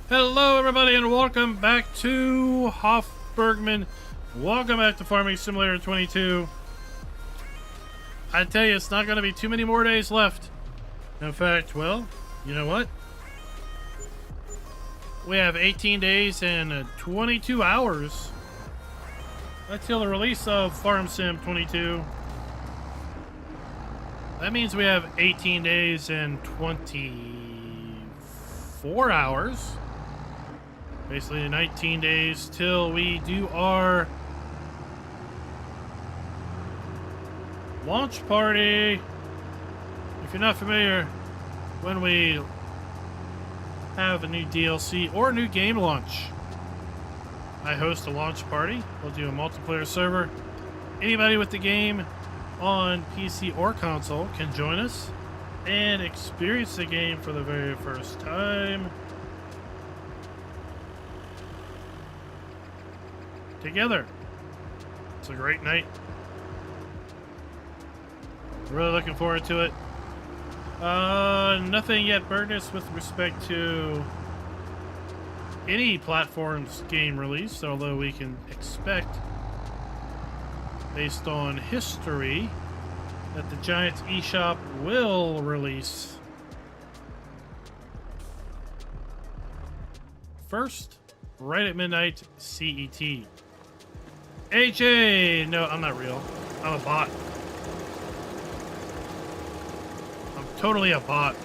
Hello everybody and welcome back to Hof Bergmann. Welcome back to Farming Simulator 22. I tell you, it's not going to be too many more days left. In fact, well, you know what? We have 18 days and 22 hours until the release of Farm Sim 22. That means we have 18 days and 24 hours. Basically 19 days till we do our launch party. If you're not familiar, when we have a new DLC or a new game launch, I host a launch party. We'll do a multiplayer server. Anybody with the game on PC or console can join us and experience the game for the very first time together. It's a great night. Really looking forward to it. Nothing yet burned us with respect to any platform's game release, although we can expect, based on history, that the Giants eShop will release first, right at midnight CET. AJ! No, I'm not real. I'm a bot. I'm totally a bot.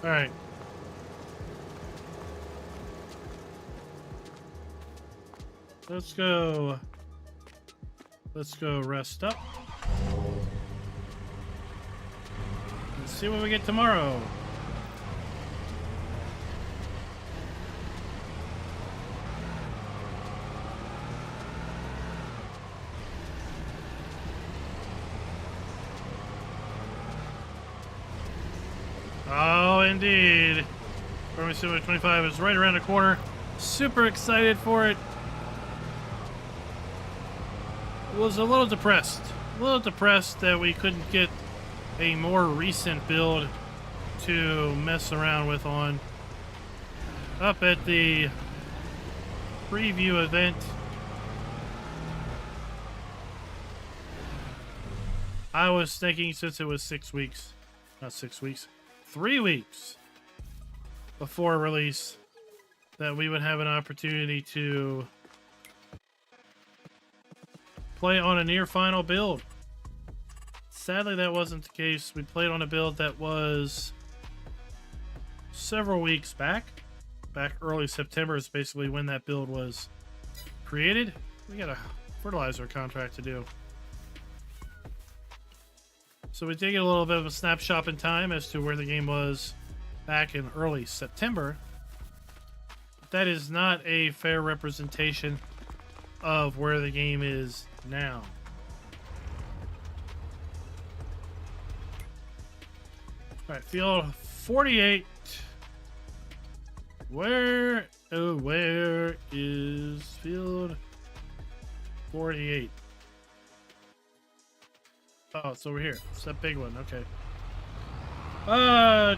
All right. Let's go rest up. Let's see what we get tomorrow. Oh, indeed. Farming Simulator 25 is right around the corner. Super excited for it. Was a little depressed that we couldn't get a more recent build to mess around with on up at the preview event. I was thinking, since it was 6 weeks, not 6 weeks, 3 weeks before release, that we would have an opportunity to play on a near final build. Sadly, that wasn't the case. We played on a build that was several weeks back early September is basically when that build was created. We got a fertilizer contract to do, so we did get a little bit of a snapshot in time as to where the game was back in early September. But that is not a fair representation of where the game is now. All right, field 48. Where is field 48? Oh, it's over here. It's that big one. Okay.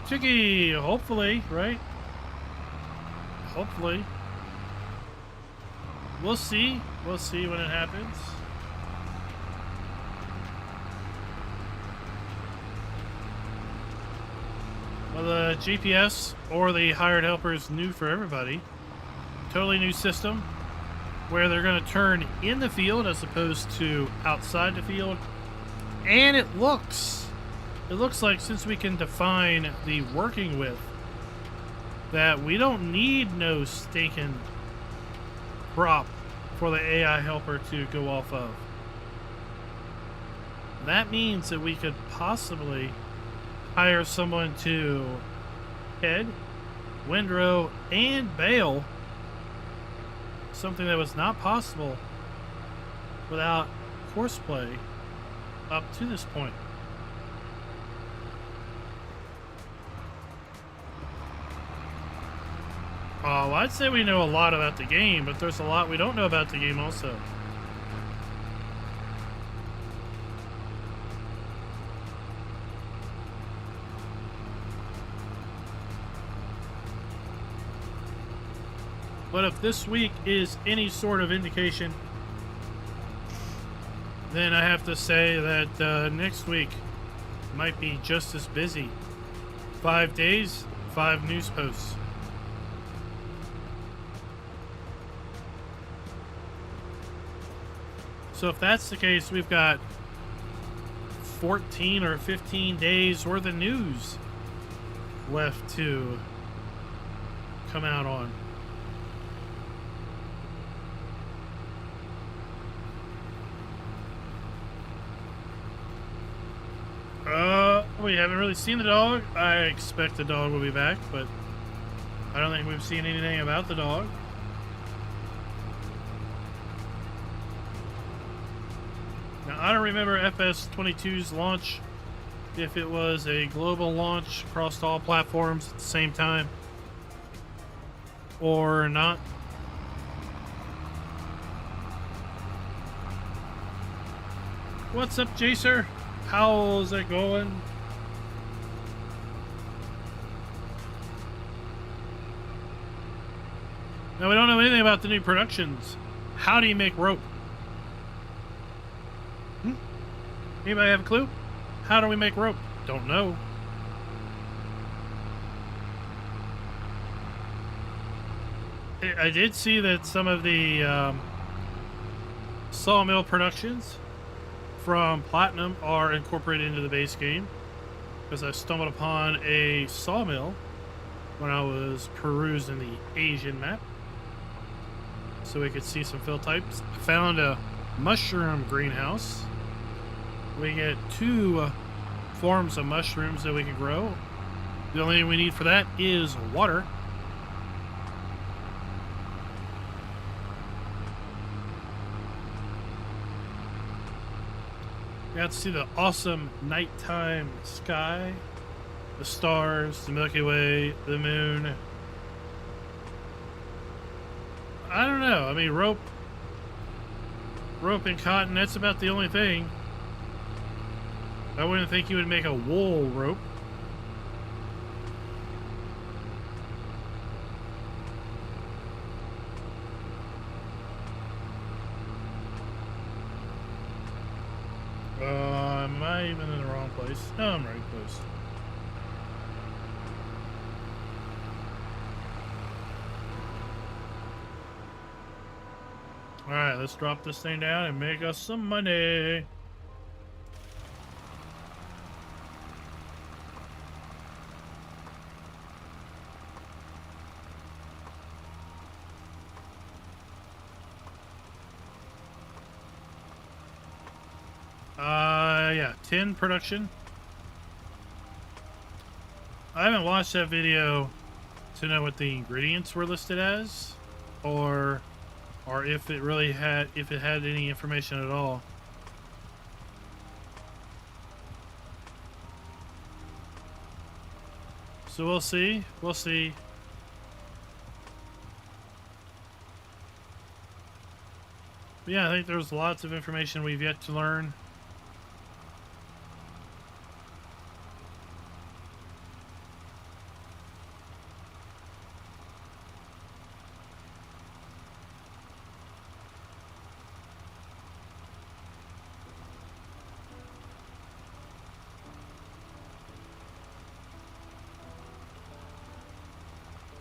Tricky. Hopefully, right? Hopefully. We'll see. We'll see when it happens. Well, the GPS or the hired helper is new for everybody. Totally new system where they're going to turn in the field as opposed to outside the field. And it looks like, since we can define the working width, that we don't need no stinking prop for the AI helper to go off of. That means that we could possibly hire someone to head, windrow, and bale, something that was not possible without horseplay up to this point. Oh, I'd say we know a lot about the game, but there's a lot we don't know about the game also. But if this week is any sort of indication, then I have to say that next week might be just as busy. 5 days, 5 news posts. So if that's the case, we've got 14 or 15 days worth of news left to come out on. We haven't really seen the dog. I expect the dog will be back, but I don't think we've seen anything about the dog. Now, I don't remember FS25's launch, if it was a global launch across all platforms at the same time or not. What's up, Jacer? How's it going? Now, we don't know anything about the new productions. How do you make rope? Anybody have a clue? How do we make rope? Don't know. I did see that some of the sawmill productions from Platinum are incorporated into the base game, because I stumbled upon a sawmill when I was perusing the Asian map, so we could see some fill types. I found a mushroom greenhouse. We get 2 forms of mushrooms that we can grow. The only thing we need for that is water. We got to see the awesome nighttime sky, the stars, the Milky Way, the moon. I don't know. I mean, rope and cotton, that's about the only thing. I wouldn't think you would make a wool rope. Am I even in the wrong place? No, I'm right close. Alright, let's drop this thing down and make us some money. Yeah, 10 production. I haven't watched that video to know what the ingredients were listed as, or if it really had, if it had any information at all. So we'll see. We'll see. But yeah, I think there's lots of information we've yet to learn.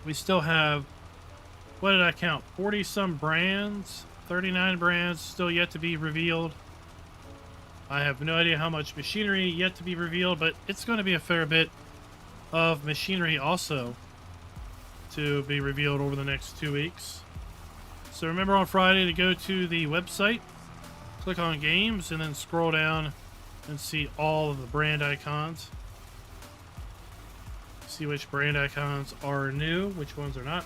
We still have, what did I count? 40 some brands, 39 brands still yet to be revealed. I have no idea how much machinery yet to be revealed, but it's going to be a fair bit of machinery also to be revealed over the next 2 weeks. So remember on Friday to go to the website, click on games, and then scroll down and see all of the brand icons. See which brand icons are new, which ones are not.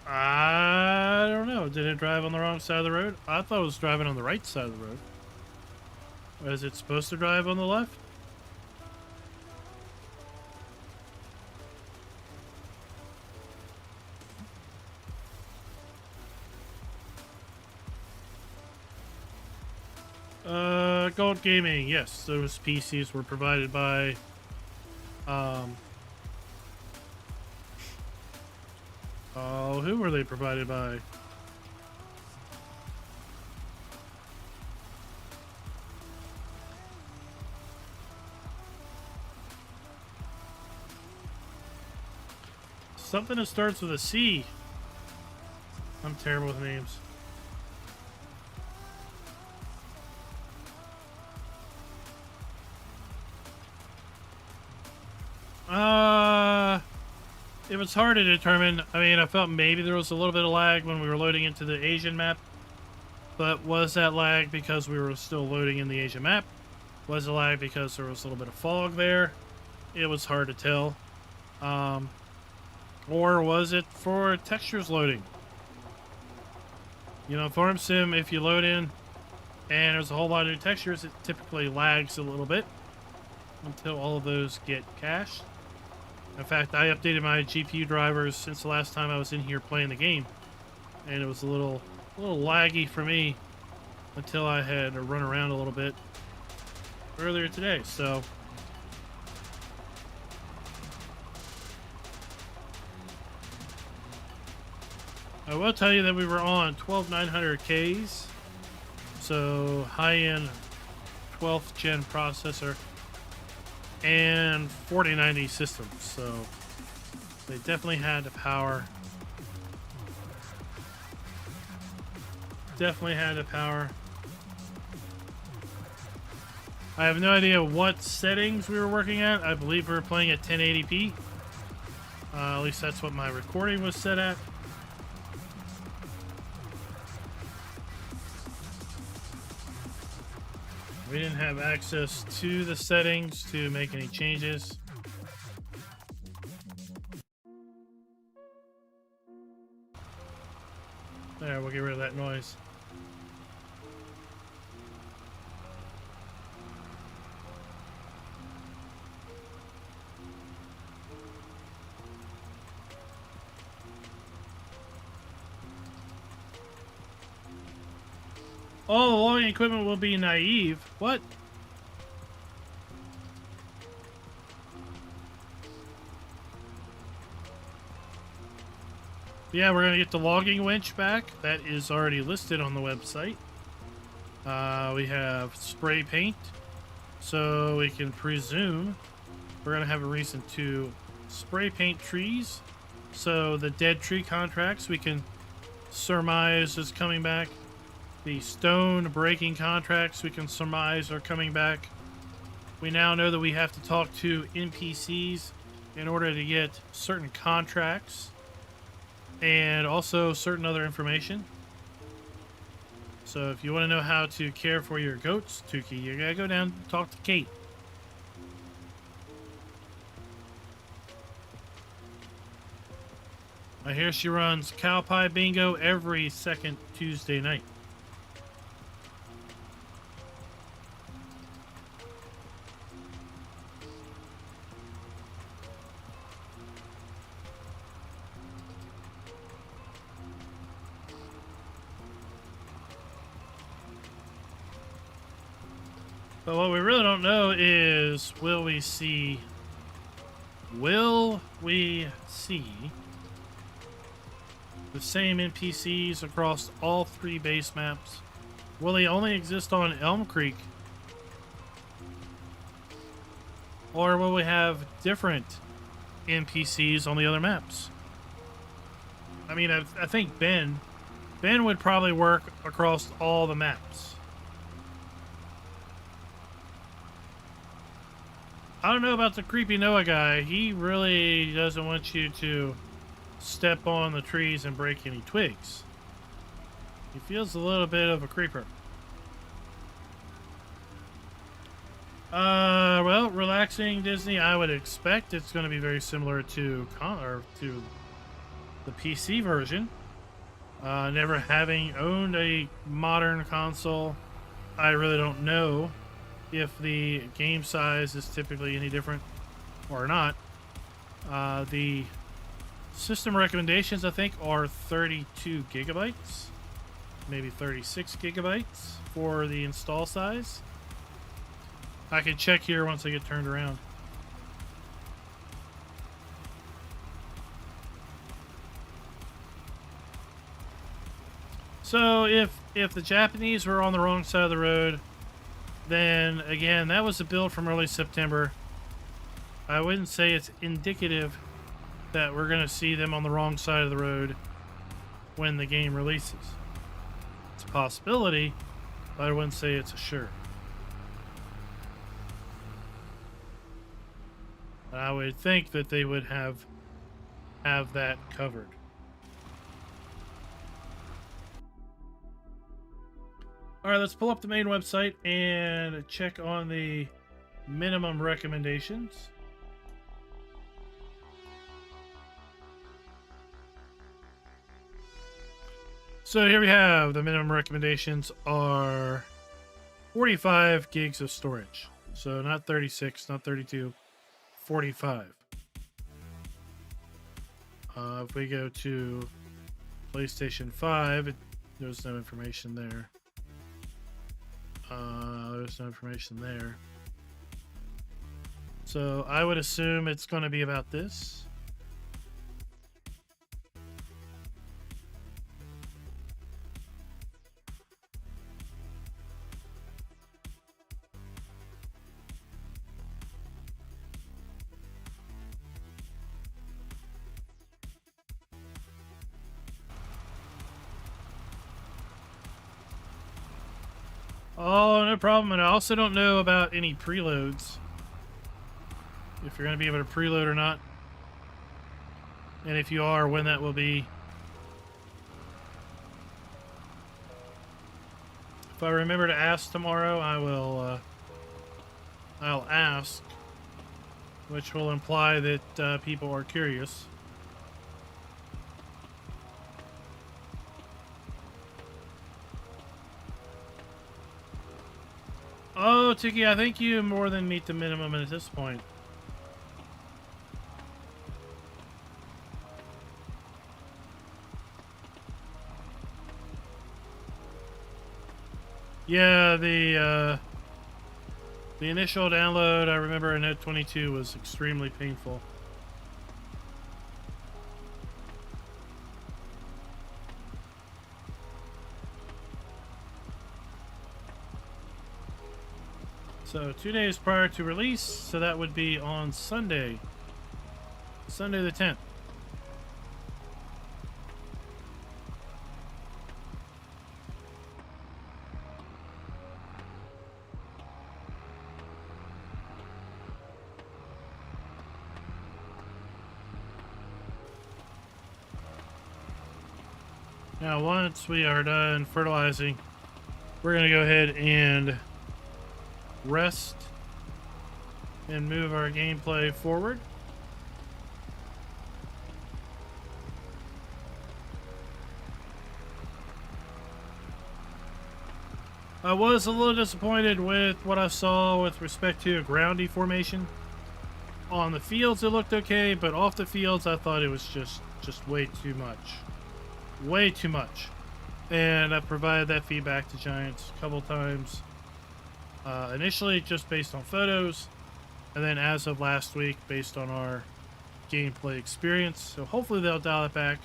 I don't know. Oh, did it drive on the wrong side of the road? I thought it was driving on the right side of the road. Is it supposed to drive on the left? Gold Gaming. Yes, those PCs were provided by, oh, who were they provided by? Something that starts with a C. I'm terrible with names. It was hard to determine. I mean, I felt maybe there was a little bit of lag when we were loading into the Asian map. But was that lag because we were still loading in the Asian map? Was it lag because there was a little bit of fog there? It was hard to tell. Or was it for textures loading? You know, Farm Sim, if you load in and there's a whole lot of new textures, it typically lags a little bit until all of those get cached. In fact, I updated my GPU drivers since the last time I was in here playing the game, and it was a little laggy for me until I had to run around a little bit earlier today. So I will tell you that we were on 12900Ks, so high-end 12th gen processor and 4090 systems, so they definitely had the power. Definitely had the power. I have no idea what settings we were working at. I believe we were playing at 1080p. At least that's what my recording was set at. We didn't have access to the settings to make any changes. There, we'll get rid of that noise. All the logging equipment will be naive. What? Yeah, we're going to get the logging winch back. That is already listed on the website. We have spray paint. So we can presume we're going to have a reason to spray paint trees. So the dead tree contracts we can surmise is coming back. The stone breaking contracts we can surmise are coming back. We now know that we have to talk to NPCs in order to get certain contracts and also certain other information. So if you want to know how to care for your goats, Tukey, you gotta go down and talk to Kate. I hear she runs cow pie bingo every second Tuesday night. But what we really don't know is, will we see the same NPCs across all three base maps? Will they only exist on Elm Creek? Or will we have different NPCs on the other maps? I mean, I think Ben would probably work across all the maps. I don't know about the creepy Noah guy. He really doesn't want you to step on the trees and break any twigs. He feels a little bit of a creeper. Well, relaxing Disney, I would expect it's going to be very similar to the PC version. Never having owned a modern console, I really don't know if the game size is typically any different or not. The system recommendations, I think, are 32 gigabytes, maybe 36 gigabytes for the install size. I can check here once I get turned around. So if the Japanese were on the wrong side of the road, then again, that was a build from early September. I wouldn't say it's indicative that we're going to see them on the wrong side of the road when the game releases. It's a possibility, but I wouldn't say it's a sure. I would think that they would have that covered. All right, let's pull up the main website and check on the minimum recommendations. So here we have the minimum recommendations are 45 gigs of storage. So not 36, not 32, 45. If we go to PlayStation 5, there's no information there. There's no information there. So I would assume it's going to be about this. Oh, no problem. And I also don't know about any preloads. If you're going to be able to preload or not. And if you are, when that will be. If I remember to ask tomorrow, I will, I'll ask. Which will imply that people are curious. Oh, Tiki, I think you more than meet the minimum at this point. Yeah, the initial download, I remember in Note 22 was extremely painful. So 2 days prior to release, so that would be on Sunday. Sunday the 10th. Now once we are done fertilizing, we're going to go ahead and rest and move our gameplay forward. I was a little disappointed with what I saw with respect to a groundy formation. On the fields it looked okay, but off the fields I thought it was just way too much. Way too much. And I provided that feedback to Giants a couple times. Initially just based on photos, and then as of last week based on our gameplay experience. So hopefully they'll dial it back,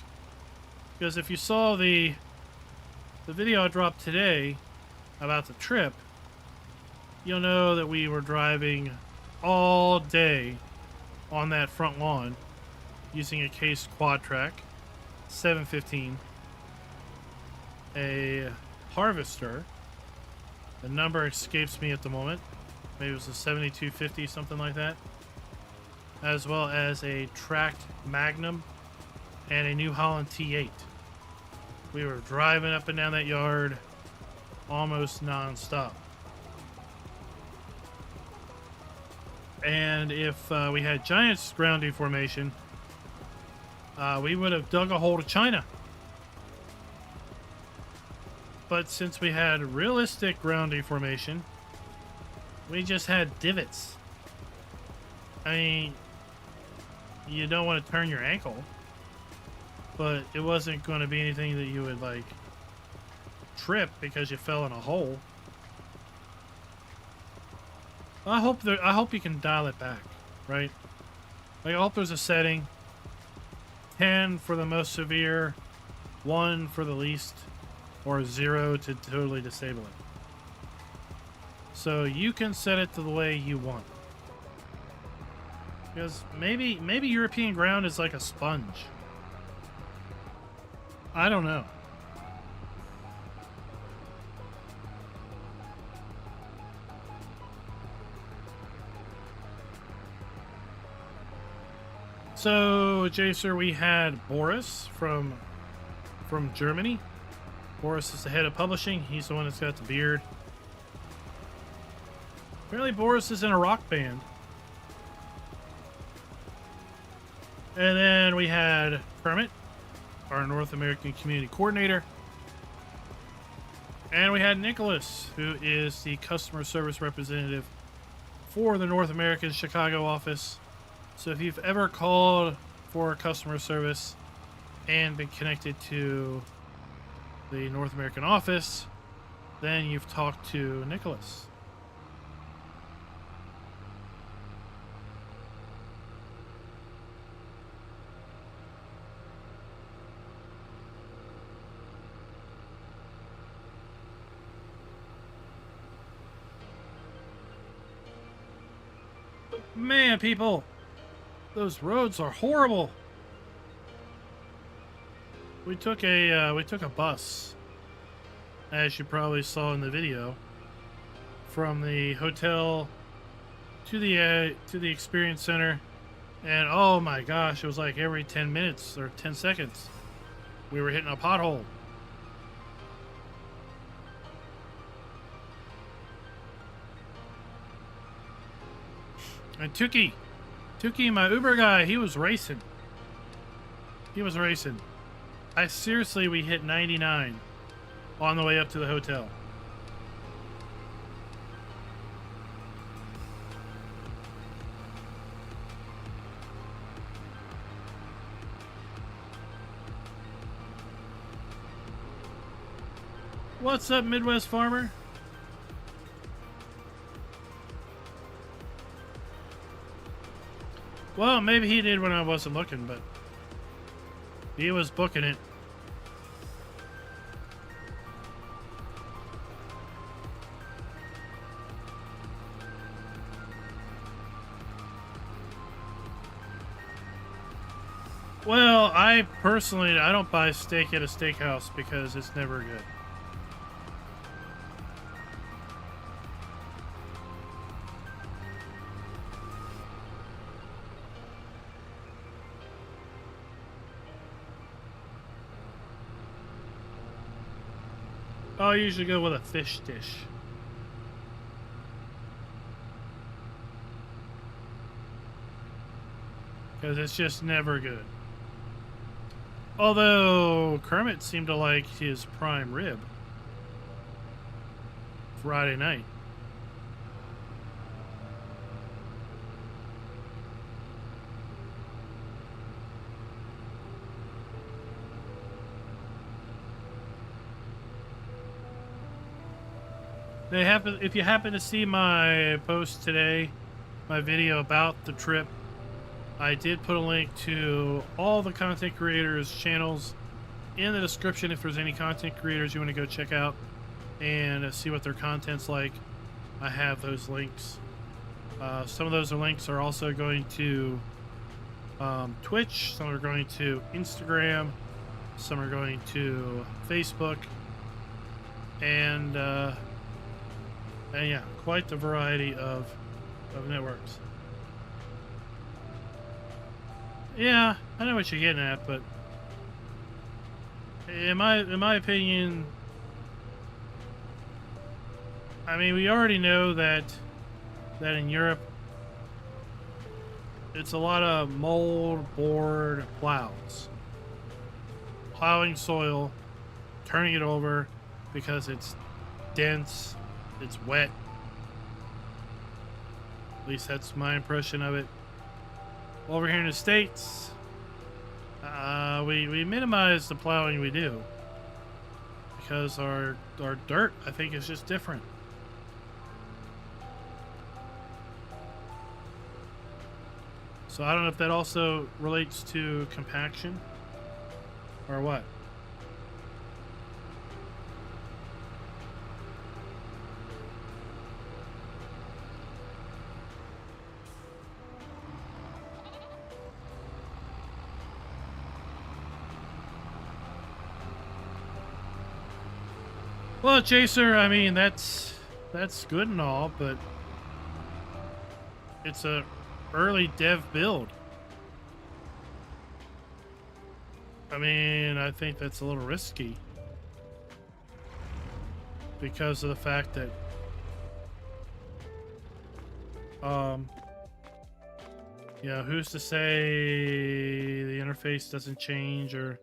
because if you saw the video I dropped today about the trip, you'll know that we were driving all day on that front lawn using a Case Quad Track 715, a Harvester. The number escapes me at the moment. Maybe it was a 7250, something like that. As well as a tracked Magnum and a New Holland T8. We were driving up and down that yard almost non-stop. And if we had Giants grounding formation, we would have dug a hole to China. But since we had realistic ground deformation, we just had divots. I mean, you don't want to turn your ankle, but it wasn't going to be anything that you would like trip because you fell in a hole. I hope you can dial it back, right? Like, I hope there's a setting. 10 for the most severe, 1 for the least, or 0 to totally disable it. So you can set it to the way you want. Because maybe European ground is like a sponge. I don't know. So, Jacer, we had Boris from Germany. Boris is the head of publishing. He's the one that's got the beard. Apparently Boris is in a rock band. And then we had Kermit, our North American community coordinator. And we had Nicholas, who is the customer service representative for the North American Chicago office. So if you've ever called for customer service and been connected to the North American office, then you've talked to Nicholas. Man, people, those roads are horrible. We took a bus, as you probably saw in the video, from the hotel to the experience center, and oh my gosh, it was like every 10 minutes or 10 seconds we were hitting a pothole. And Tuki, my Uber guy, he was racing. We hit 99 on the way up to the hotel. What's up, Midwest Farmer? Well, maybe he did when I wasn't looking, but he was booking it. Well, I don't buy steak at a steakhouse because it's never good. I usually go with a fish dish. Because it's just never good. Although Kermit seemed to like his prime rib Friday night. If you happen to see my post today, my video about the trip, I did put a link to all the content creators' channels in the description if there's any content creators you want to go check out and see what their content's like. I have those links. Some of those links are also going to Twitch, some are going to Instagram, some are going to Facebook, and yeah, quite the variety of networks. Yeah, I know what you're getting at, but in my opinion, I mean, we already know that in Europe, it's a lot of mold board plows, plowing soil, turning it over, because it's dense, it's wet. At least that's my impression of it. Over here in the States, we minimize the plowing we do because our dirt, I think, is just different. So I don't know if that also relates to compaction or what. Well, Chaser, I mean, that's good and all, but it's a early dev build. I mean, I think that's a little risky because of the fact that yeah, who's to say the interface doesn't change or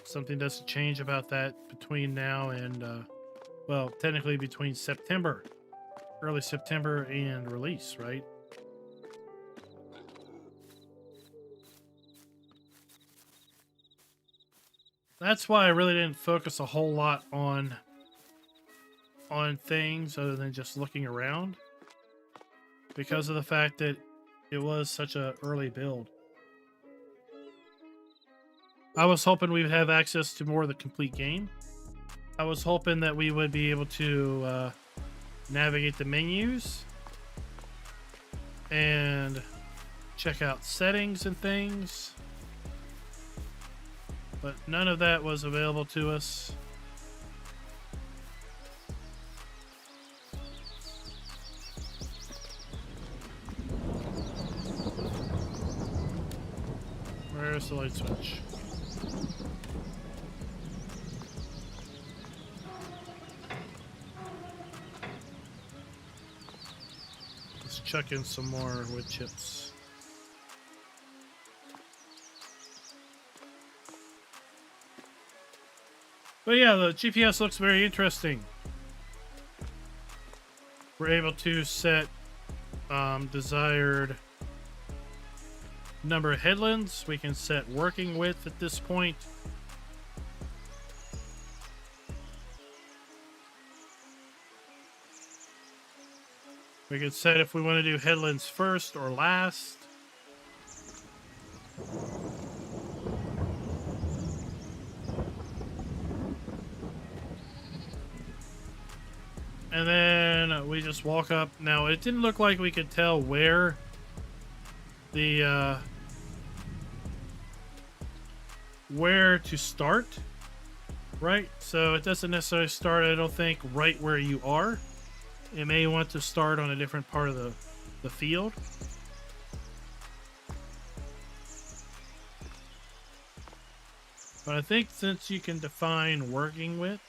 something doesn't change about that between now and well, technically between September, early September and release, right? That's why I really didn't focus a whole lot on things other than just looking around, because of the fact that it was such an early build. I was hoping we would have access to more of the complete game. I was hoping that we would be able to navigate the menus and check out settings and things. But none of that was available to us. Where's the light switch? Let's chuck in some more wood chips. But yeah, the GPS looks very interesting. We're able to set desired number of headlands. We can set working width at this point. We can set if we want to do headlands first or last. And then we just walk up. Now, it didn't look like we could tell where the where to start, right? So it doesn't necessarily start, I don't think, right where you are. It may want to start on a different part of the field. But I think since you can define working with,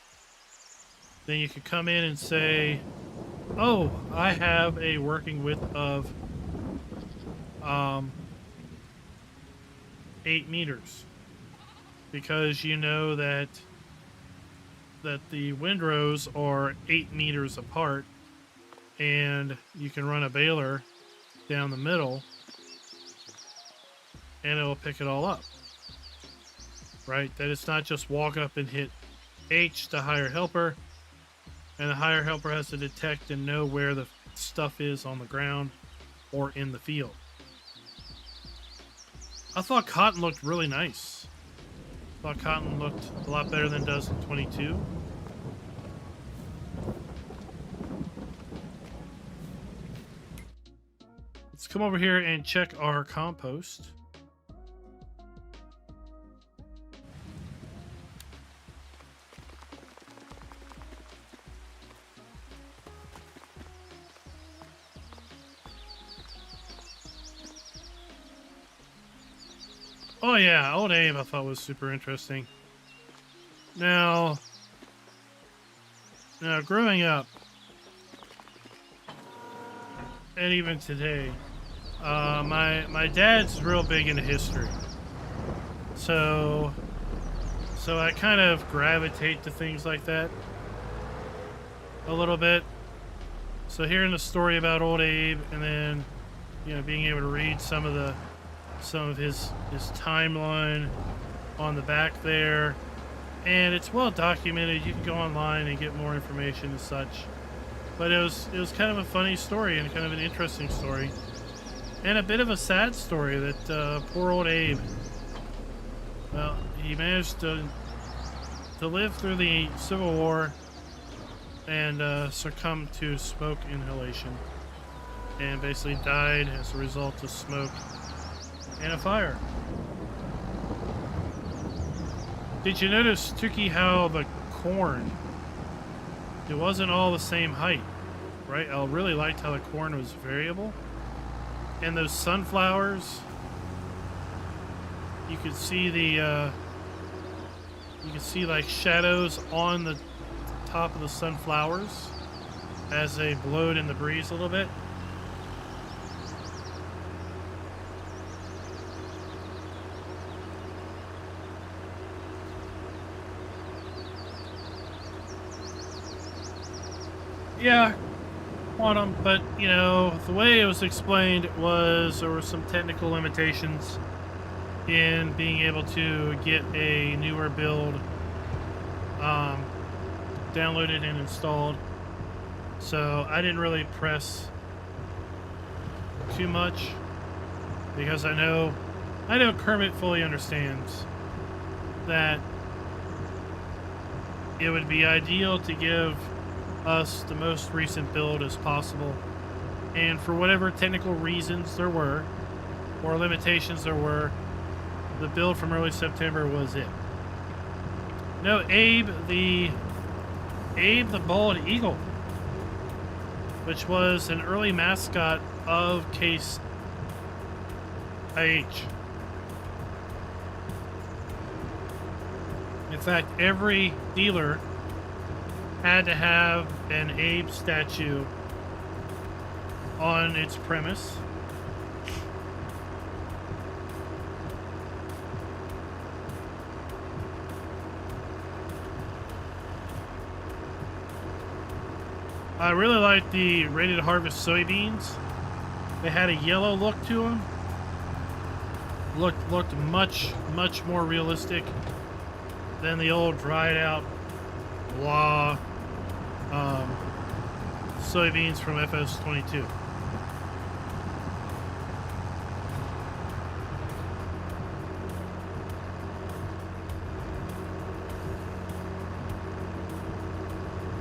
then you could come in and say, oh, I have a working width of 8 meters, because you know that the windrows are 8 meters apart, and you can run a baler down the middle and it'll pick it all up, right? That it's not just walk up and hit H to hire helper, and the hire helper has to detect and know where the stuff is on the ground or in the field. I thought cotton looked really nice. I thought cotton looked a lot better than it does in 22. Let's come over here and check our compost. Oh yeah, Old Abe I thought was super interesting. Now growing up, and even today, my dad's real big into history. So I kind of gravitate to things like that. a little bit. So hearing the story about old Abe, and then, you know, being able to read some of his timeline on the back there, and it's well documented. You can go online and get more information and such. But it was kind of a funny story and kind of an interesting story, and a bit of a sad story that poor old Abe. Well, he managed to live through the Civil War and succumb to smoke inhalation, and basically died as a result of smoke and a fire. Did you notice, Tuki, how the corn, it wasn't all the same height, right? I really liked how the corn was variable. And those sunflowers, you could see the, you could see like shadows on the top of the sunflowers as they blowed in the breeze a little bit. Yeah, quantum, but you know, the way it was explained was there were some technical limitations in being able to get a newer build downloaded and installed. So I didn't really press too much because I know Kermit fully understands that it would be ideal to give us the most recent build as possible, and for whatever technical reasons there were or limitations there were, the build from early September was it. No, Abe the bald eagle, which was an early mascot of Case IH. In fact, every dealer had to have an Abe statue on its premise. I really like the Ready to Harvest soybeans. They had a yellow look to them. Looked much more realistic than the old dried out blah soybeans from FS25.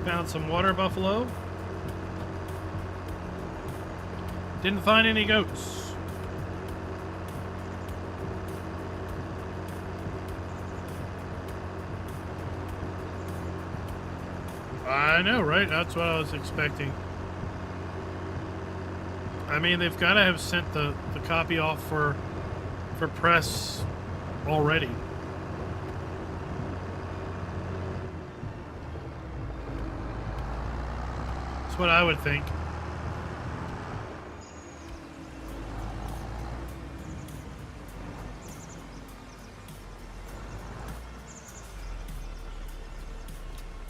Found some water buffalo. Didn't find any goats. I know, right? That's what I was expecting. I mean, they've got to have sent the copy off for press already. That's what I would think.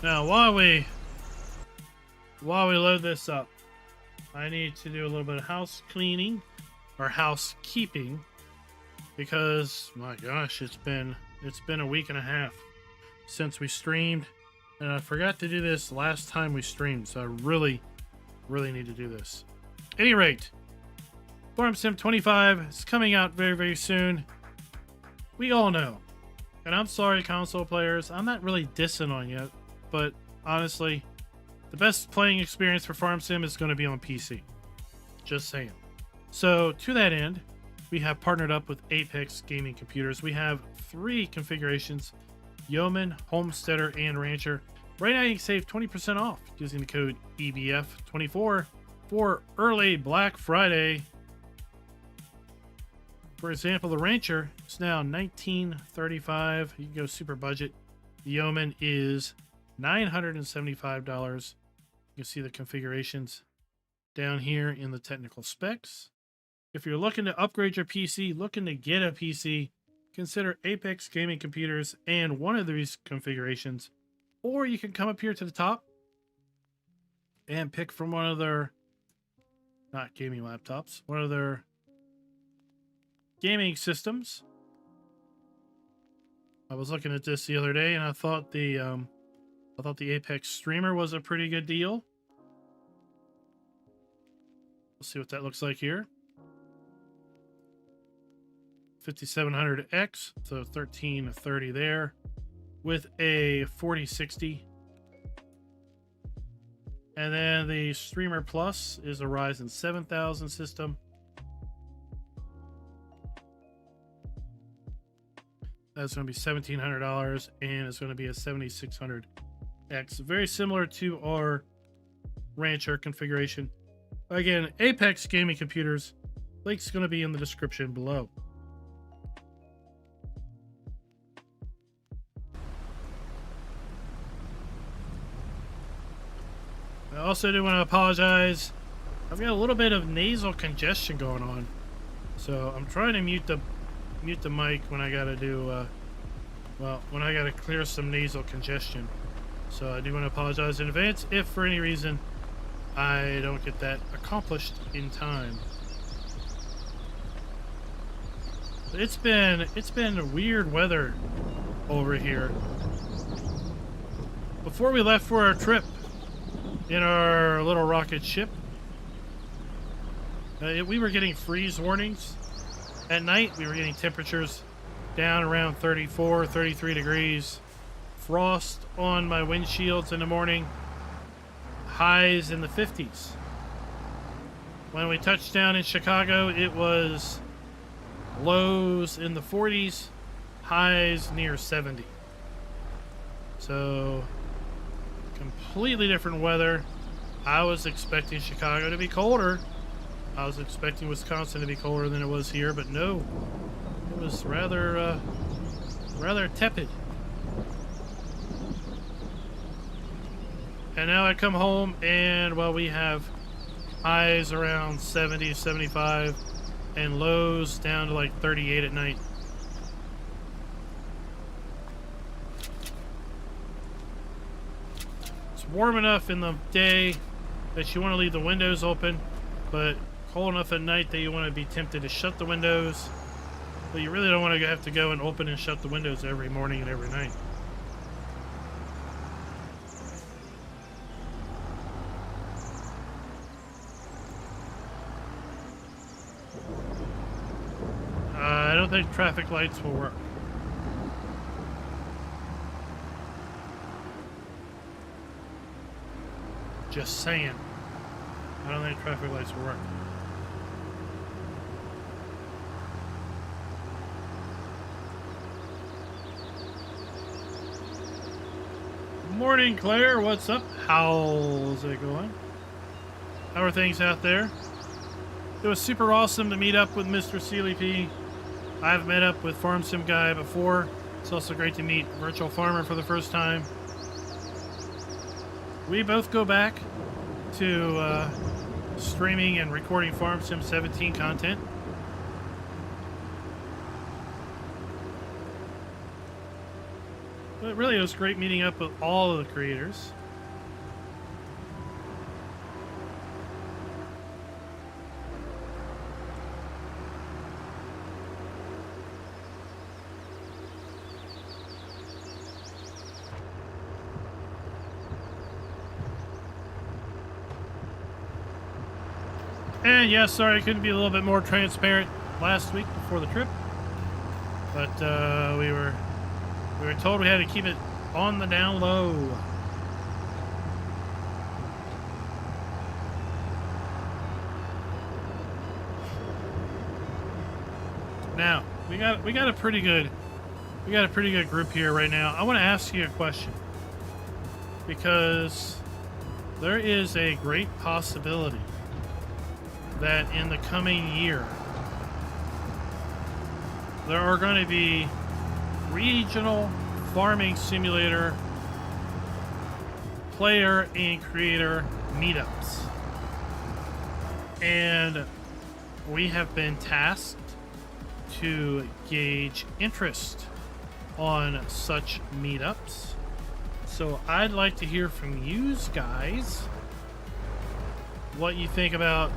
Now, while we load this up, I need to do a little bit of house cleaning or housekeeping, because my gosh, it's been a week and a half since we streamed, and I forgot to do this last time we streamed, so I really need to do this. At any rate, Farm Sim 25 is coming out very soon. We all know, and I'm sorry, console players, I'm not really dissing on you. But honestly, the best playing experience for Farm Sim is going to be on PC. Just saying. So to that end, we have partnered up with Apex Gaming Computers. We have 3 configurations: Yeoman, Homesteader, and Rancher. Right now you can save 20% off using the code EBF24 for early Black Friday. For example, the Rancher is now $19.35. You can go super budget. The Yeoman is $975. You can see the configurations down here in the technical specs. If you're looking to upgrade your PC, looking to get a PC, consider Apex Gaming Computers and one of these configurations. Or you can come up here to the top and pick from one of their, not gaming laptops, one of their gaming systems. I was looking at this the other day, and I thought the Apex Streamer was a pretty good deal. Let's see what that looks like here. 5700X, so 1330 there, with a 4060. And then the Streamer Plus is a Ryzen 7000 system. That's going to be $1,700, and it's going to be a 7600X. Very similar to our Rancher configuration. Again, Apex Gaming Computers. Link's going to be in the description below. I also do want to apologize. I've got a little bit of nasal congestion going on, so I'm trying to mute the mic when I gotta do when I gotta clear some nasal congestion. So I do want to apologize in advance if for any reason I don't get that accomplished in time. It's been weird weather over here. Before we left for our trip in our little rocket ship, we were getting freeze warnings. At night, we were getting temperatures down around 34, 33 degrees. Frost on my windshields in the morning. Highs in the 50s. When we touched down in Chicago, it was lows in the 40s, highs near 70. So, completely different weather. I was expecting Chicago to be colder. I was expecting Wisconsin to be colder than it was here, but no. It was rather tepid. And now I come home and, well, we have highs around 70, 75, and lows down to like 38 at night. It's warm enough in the day that you want to leave the windows open, but cold enough at night that you want to be tempted to shut the windows, but you really don't want to have to go and open and shut the windows every morning and every night. I don't think traffic lights will work. Just saying. I don't think traffic lights will work. Morning, Claire. What's up? How's it going? How are things out there? It was super awesome to meet up with Mr. Sealy P. I've met up with Farm Sim Guy before. It's also great to meet Virtual Farmer for the first time. We both go back to streaming and recording Farm Sim 17 content. But really, it was great meeting up with all of the creators. And yeah, sorry I couldn't be a little bit more transparent last week before the trip, but we were told we had to keep it on the down low. Now we got a pretty good group here right now. I want to ask you a question, because there is a great possibility that in the coming year there are going to be regional farming simulator player and creator meetups, and we have been tasked to gauge interest on such meetups. So I'd like to hear from you guys what you think about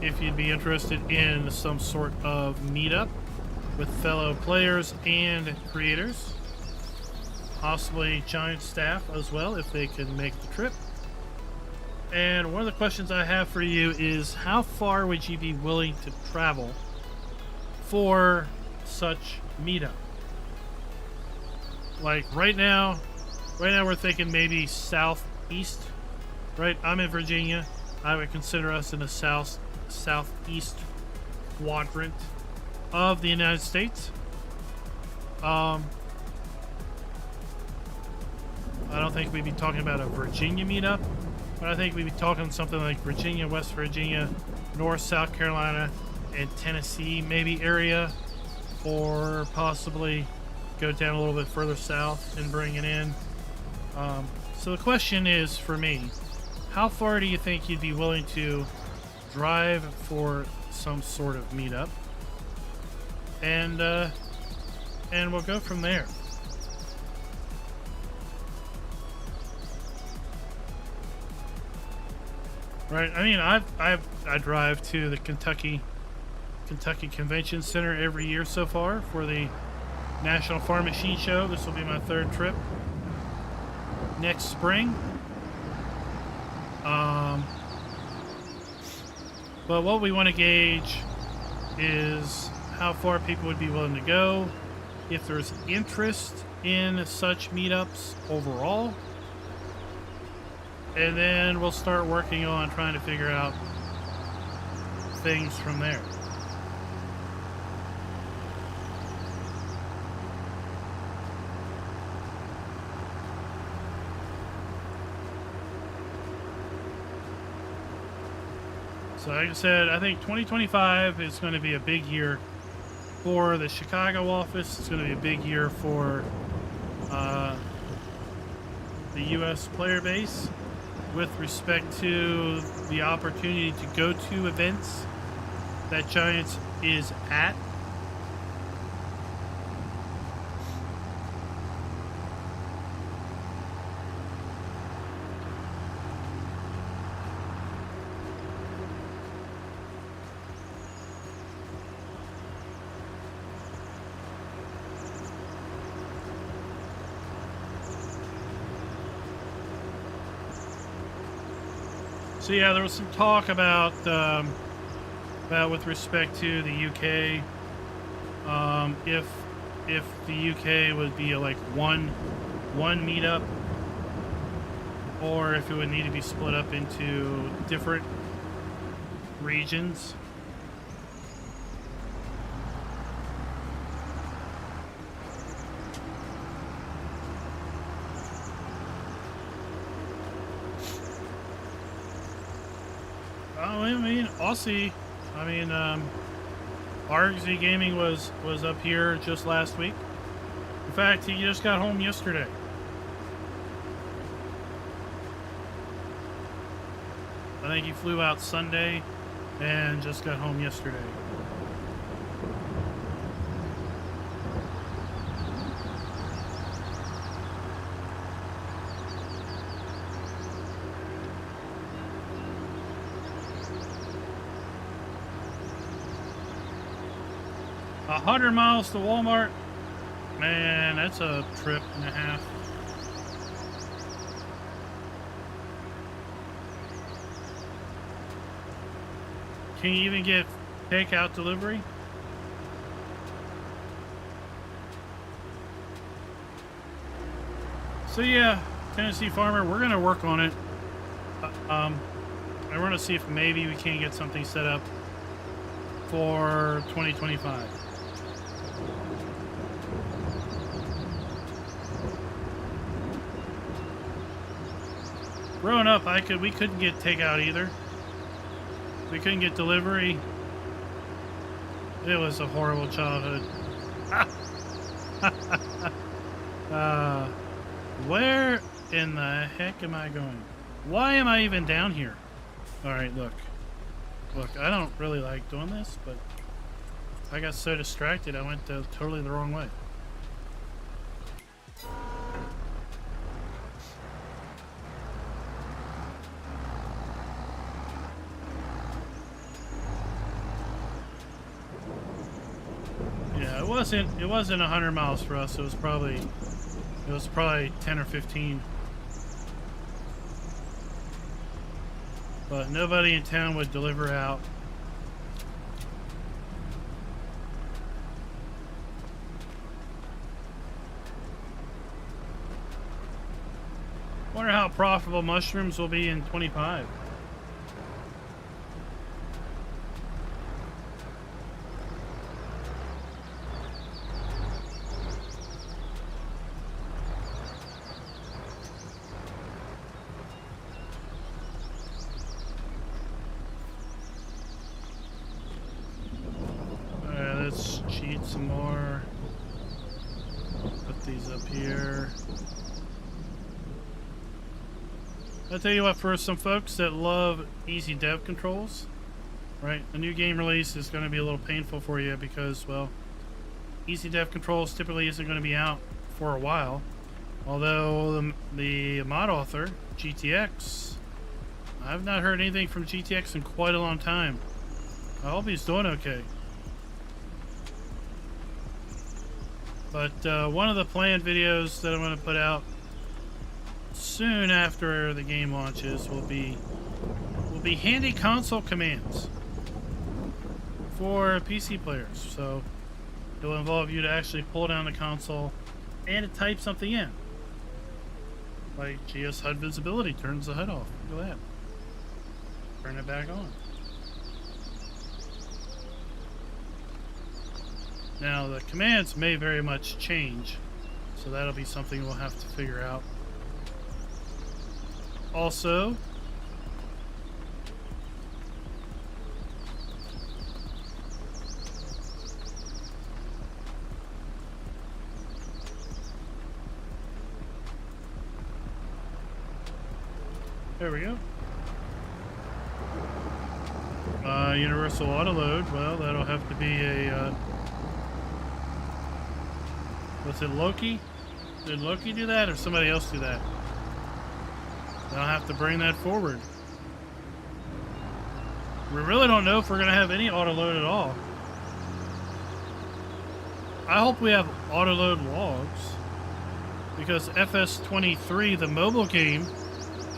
if you'd be interested in some sort of meetup with fellow players and creators, possibly Giant staff as well if they can make the trip. And one of the questions I have for you is, how far would you be willing to travel for such meetup? Like right now we're thinking maybe southeast, right? I'm in Virginia. I would consider us in the southeast quadrant of the United States. I don't think we'd be talking about a Virginia meetup, but I think we'd be talking something like Virginia, West Virginia, North, South Carolina, and Tennessee maybe area, or possibly go down a little bit further south and bring it in. So the question is, for me, how far do you think you'd be willing to drive for some sort of meetup? And we'll go from there. Right. I mean, I drive to the Kentucky Convention Center every year so far for the National Farm Machine Show. This will be my third trip next spring. But what we want to gauge is how far people would be willing to go, if there's interest in such meetups overall, and then we'll start working on trying to figure out things from there. So like I said, I think 2025 is going to be a big year for the Chicago office. It's going to be a big year for the U.S. player base with respect to the opportunity to go to events that Giants is at. So yeah, there was some talk about with respect to the UK, if the UK would be like one meetup, or if it would need to be split up into different regions. I mean, Aussie. I mean, RXZ Gaming was up here just last week. In fact, he just got home yesterday. I think he flew out Sunday and just got home yesterday. A 100 miles to Walmart, man, that's a trip and a half. Can you even get takeout delivery? So yeah, Tennessee Farmer, we're gonna work on it. And we're gonna see if maybe we can get something set up for 2025. Growing up, we couldn't get takeout either. We couldn't get delivery. It was a horrible childhood. Where in the heck am I going? Why am I even down here? Alright, look. Look, I don't really like doing this, but I got so distracted I went totally the wrong way. It wasn't 100 miles for us. It was probably 10 or 15. But nobody in town would deliver out. Wonder how profitable mushrooms will be in 25. Alright, let's cheat some more. Put these up here. I'll tell you what, for some folks that love easy dev controls, right, a new game release is going to be a little painful for you because, well, easy dev controls typically isn't going to be out for a while. Although the mod author, GTX, I've not heard anything from GTX in quite a long time. I hope he's doing okay. But one of the planned videos that I'm going to put out soon after the game launches will be handy console commands for PC players. So it will involve you to actually pull down the console and to type something in. Like GS HUD visibility turns the HUD off. Look at that. Turn it back on. Now the commands may very much change, so that'll be something we'll have to figure out. Also, there we go. Universal auto load. Well, that'll have to be a. Was it Loki? Did Loki do that, or somebody else do that? I'll have to bring that forward. We really don't know if we're going to have any auto load at all. I hope we have auto load logs, because FS25, the mobile game,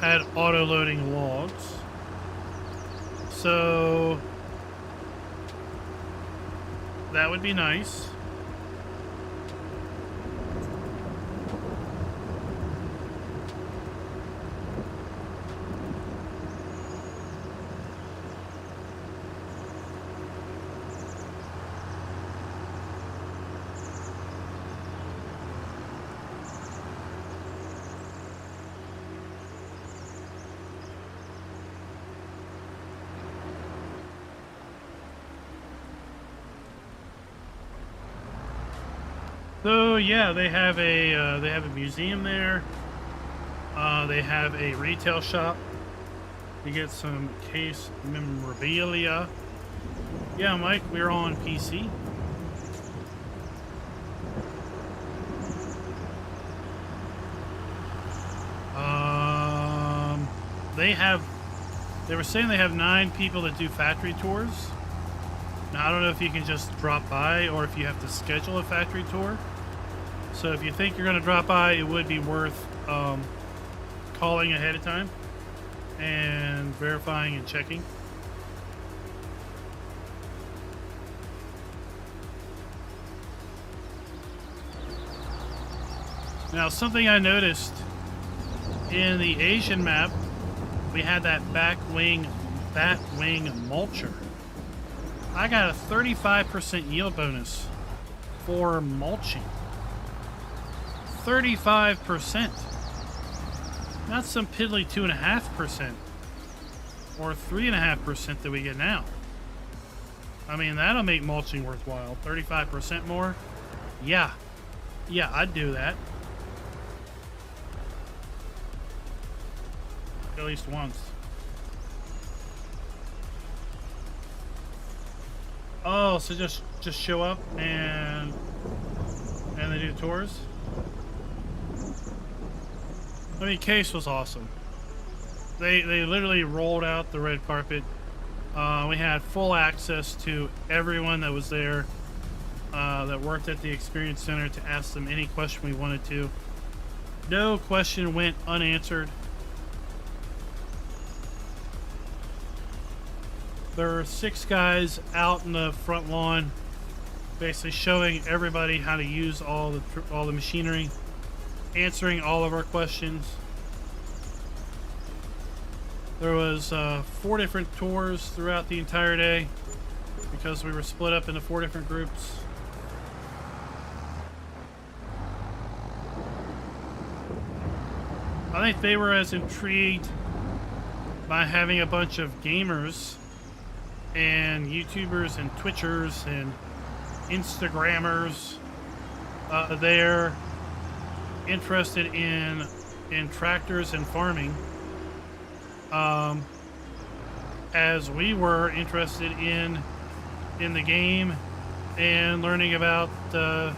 had auto loading logs. So that would be nice. So yeah, they have a museum there. They have a retail shop. You get some case memorabilia. Yeah, Mike, we're on PC. They were saying they have 9 people that do factory tours. Now, I don't know if you can just drop by or if you have to schedule a factory tour. So if you think you're going to drop by, it would be worth calling ahead of time and verifying and checking. Now, something I noticed in the Asian map, we had that bat wing mulcher. I got a 35% yield bonus for mulching. 35%. Not some piddly 2.5% or 3.5% that we get now. I mean, that'll make mulching worthwhile. 35% more? Yeah, I'd do that. At least once. Oh, so just show up and they do tours? I mean, Case was awesome. They literally rolled out the red carpet. We had full access to everyone that was there. that worked at the Experience Center to ask them any question we wanted to. No question went unanswered. There were 6 guys out in the front lawn, basically showing everybody how to use all the machinery, answering all of our questions. There was 4 different tours throughout the entire day because we were split up into 4 different groups. I think they were as intrigued by having a bunch of gamers and YouTubers and Twitchers and Instagrammers there interested in tractors and farming, as we were interested in the game and learning about the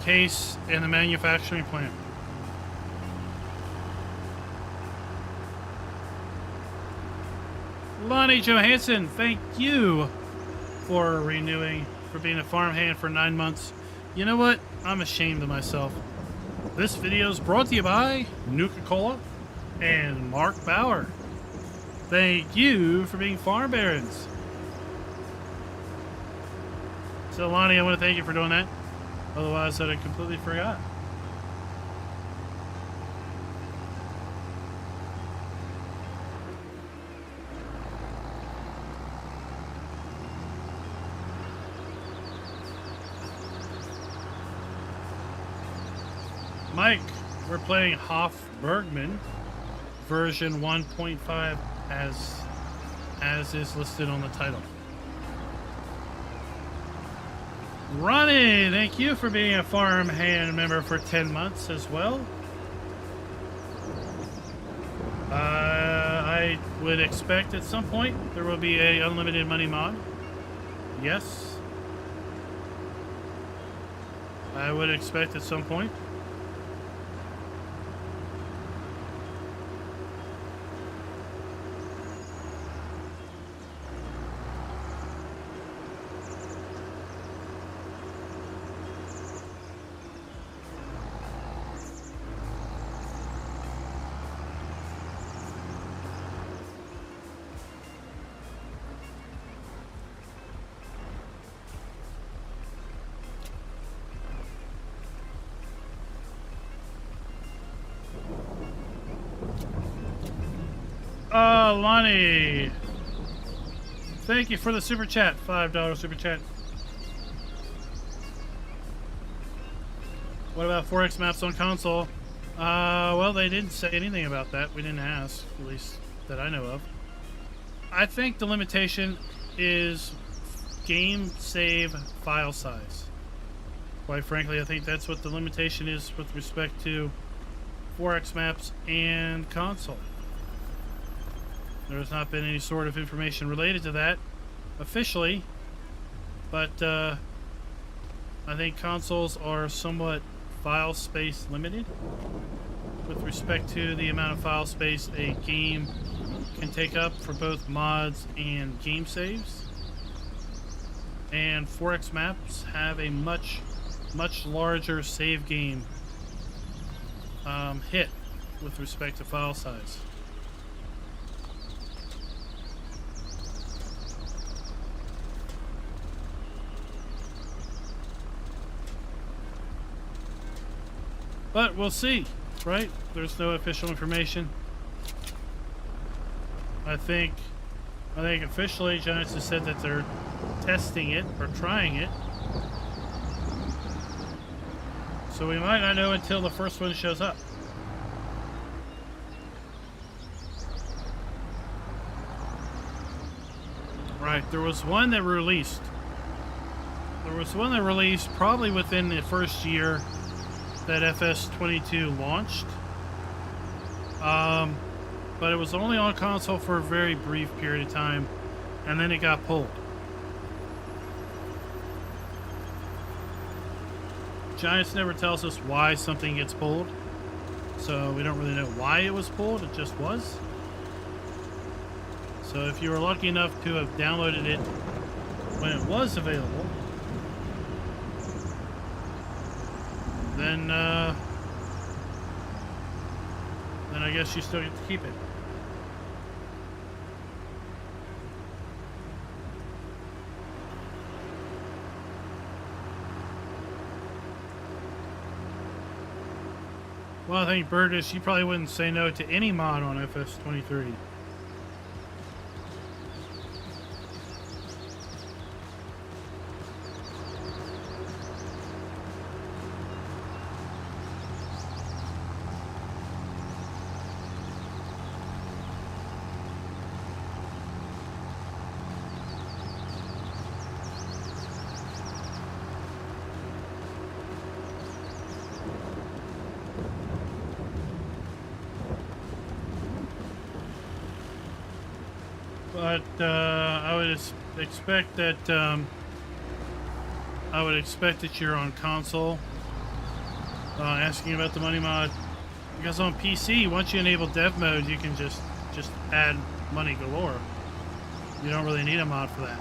case and the manufacturing plant. Lonnie Johansson, thank you for renewing, for being a farmhand for 9 months. You know what? I'm ashamed of myself. This video is brought to you by Nuka-Cola and Mark Bauer. Thank you for being farm barons. So Lonnie, I want to thank you for doing that. Otherwise, I'd have completely forgot. Mike, we're playing Hof Bergmann version 1.5 as is listed on the title. Ronnie, thank you for being a farmhand member for 10 months as well. I would expect at some point there will be a unlimited money mod. Yes. I would expect at some point. Lonnie, thank you for the super chat, $5 super chat. What about 4X maps on console? Well, they didn't say anything about that. We didn't ask, at least that I know of. I think the limitation is game save file size. Quite frankly, I think that's what the limitation is with respect to 4X maps and console. There has not been any sort of information related to that officially, but I think consoles are somewhat file space limited with respect to the amount of file space a game can take up for both mods and game saves. And 4X maps have a much larger save game hit with respect to file size. But we'll see, right? There's no official information. I think officially Giants has said that they're testing it or trying it. So we might not know until the first one shows up. Right, there was one that released. There was one that released probably within the first year that FS25 launched, but it was only on console for a very brief period of time, and then it got pulled. Giants never tells us why something gets pulled, so we don't really know why it was pulled. It just was. So if you were lucky enough to have downloaded it when it was available, then I guess you still get to keep it. Well, I think Burgess, you probably wouldn't say no to any mod on FS23. But I would expect that you're on console. Asking about the money mod, because on PC, once you enable dev mode, you can just add money galore. You don't really need a mod for that.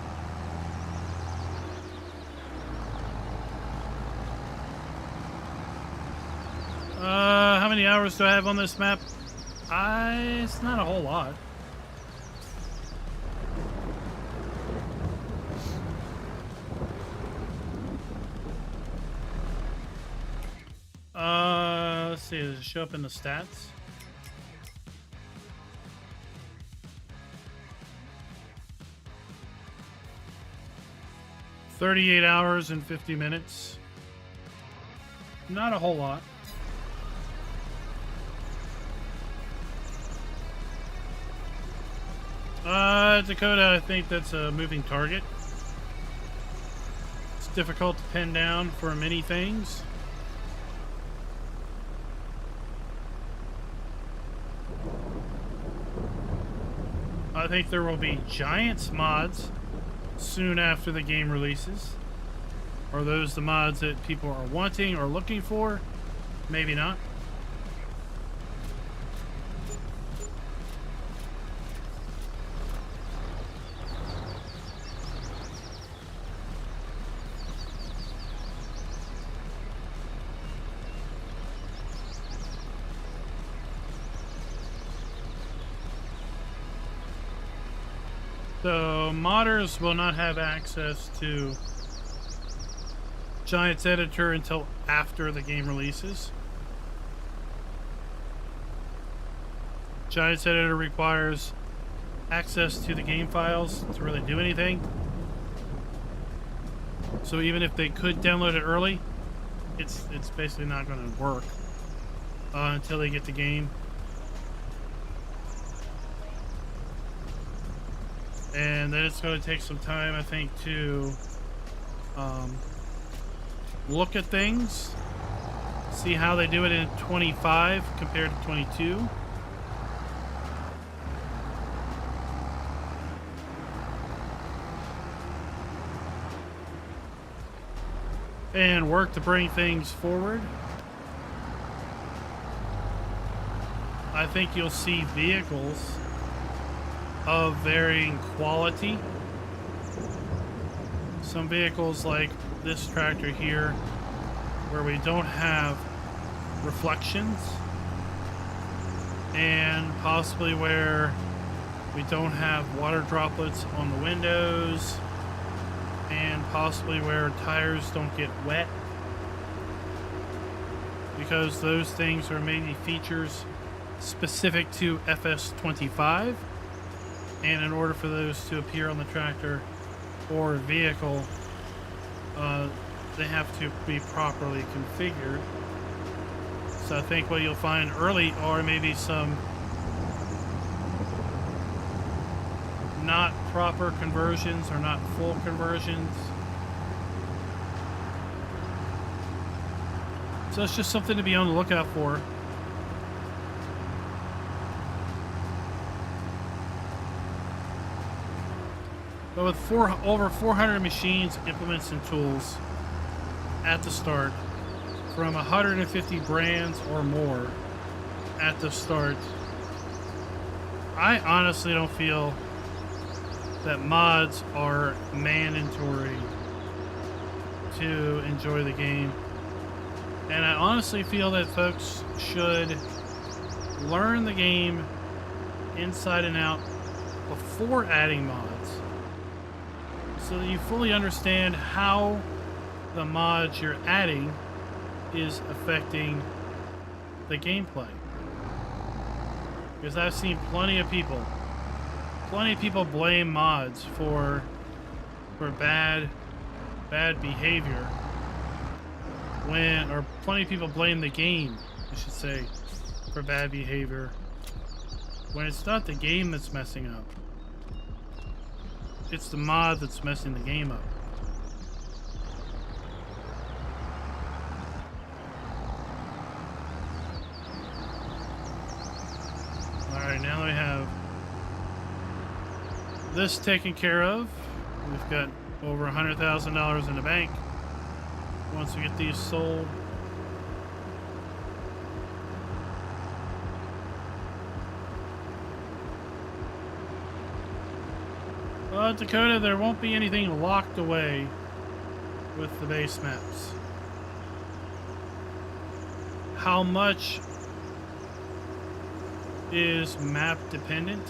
How many hours do I have on this map? It's not a whole lot. Let's see, does it show up in the stats? $38 hours and 50 minutes. Not a whole lot. Dakota, I think that's a moving target. It's difficult to pin down for many things. I think there will be Giants mods soon after the game releases. Are those the mods that people are wanting or looking for? Maybe not. So modders will not have access to Giants Editor until after the game releases. Giants Editor requires access to the game files to really do anything. So even if they could download it early, it's basically not going to work until they get the game. And then it's going to take some time, I think, to look at things, see how they do it in 25 compared to 22. And work to bring things forward. I think you'll see vehicles of varying quality. Some vehicles like this tractor here, where we don't have reflections, and possibly where we don't have water droplets on the windows, and possibly where tires don't get wet, because those things are mainly features specific to FS25. And in order for those to appear on the tractor or vehicle, they have to be properly configured. So I think what you'll find early are maybe some not proper conversions or not full conversions. So it's just something to be on the lookout for. But with over 400 machines, implements, and tools at the start, from 150 brands or more at the start, I honestly don't feel that mods are mandatory to enjoy the game. And I honestly feel that folks should learn the game inside and out before adding mods, so that you fully understand how the mods you're adding is affecting the gameplay. Because I've seen plenty of people blame mods for bad behavior, or plenty of people blame the game, I should say, for bad behavior, when it's not the game that's messing up. It's the mod that's messing the game up. Alright, now that we have this taken care of, we've got over $100,000 in the bank once we get these sold. Dakota, there won't be anything locked away with the base maps. How much is map dependent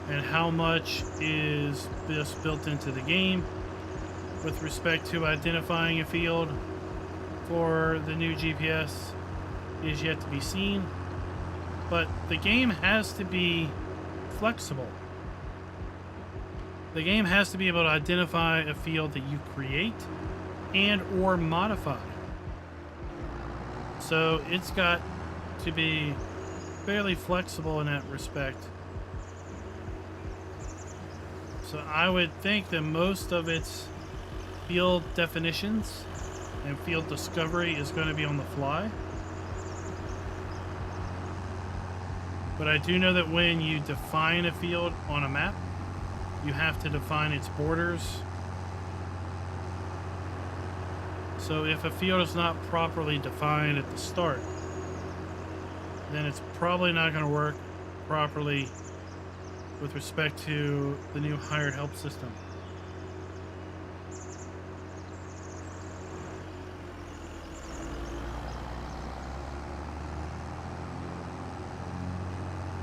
and how much is just built into the game with respect to identifying a field for the new GPS is yet to be seen. But the game has to be flexible. The game has to be able to identify a field that you create and or modify. So it's got to be fairly flexible in that respect. So I would think that most of its field definitions and field discovery is going to be on the fly. But I do know that when you define a field on a map, you have to define its borders. So if a field is not properly defined at the start, then it's probably not going to work properly with respect to the new hired help system.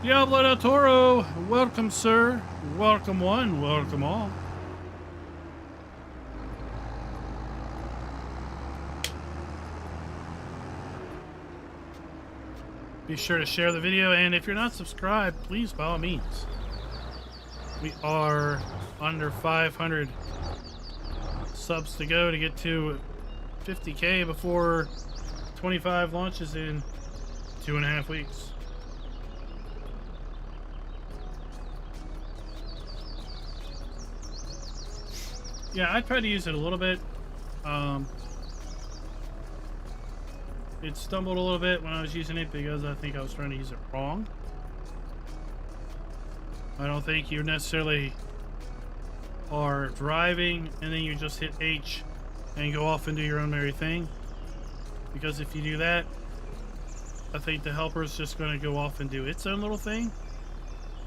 Diablo del Toro, welcome sir, welcome one, welcome all. Be sure to share the video, and if you're not subscribed, please by all means. We are under 500 subs to go to get to 50K before 25 launches in 2.5 weeks. Yeah, I tried to use it a little bit. It stumbled a little bit when I was using it because I think I was trying to use it wrong. I don't think you necessarily are driving and then you just hit H and go off and do your own merry thing. Because if you do that, I think the helper is just going to go off and do its own little thing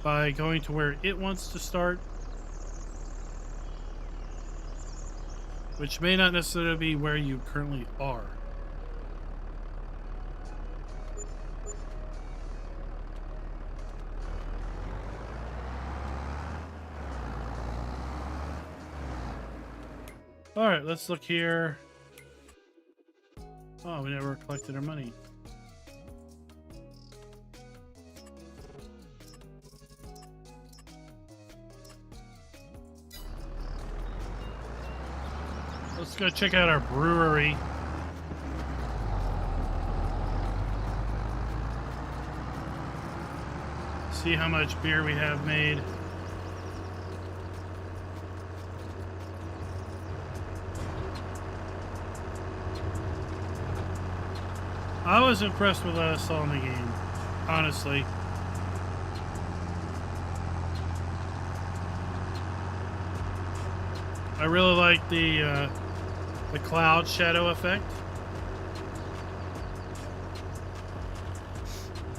by going to where it wants to start, which may not necessarily be where you currently are. Alright, let's look here. Oh, we never collected our money. Let's go check out our brewery. See how much beer we have made. I was impressed with what I saw in the game, honestly. I really like the cloud shadow effect.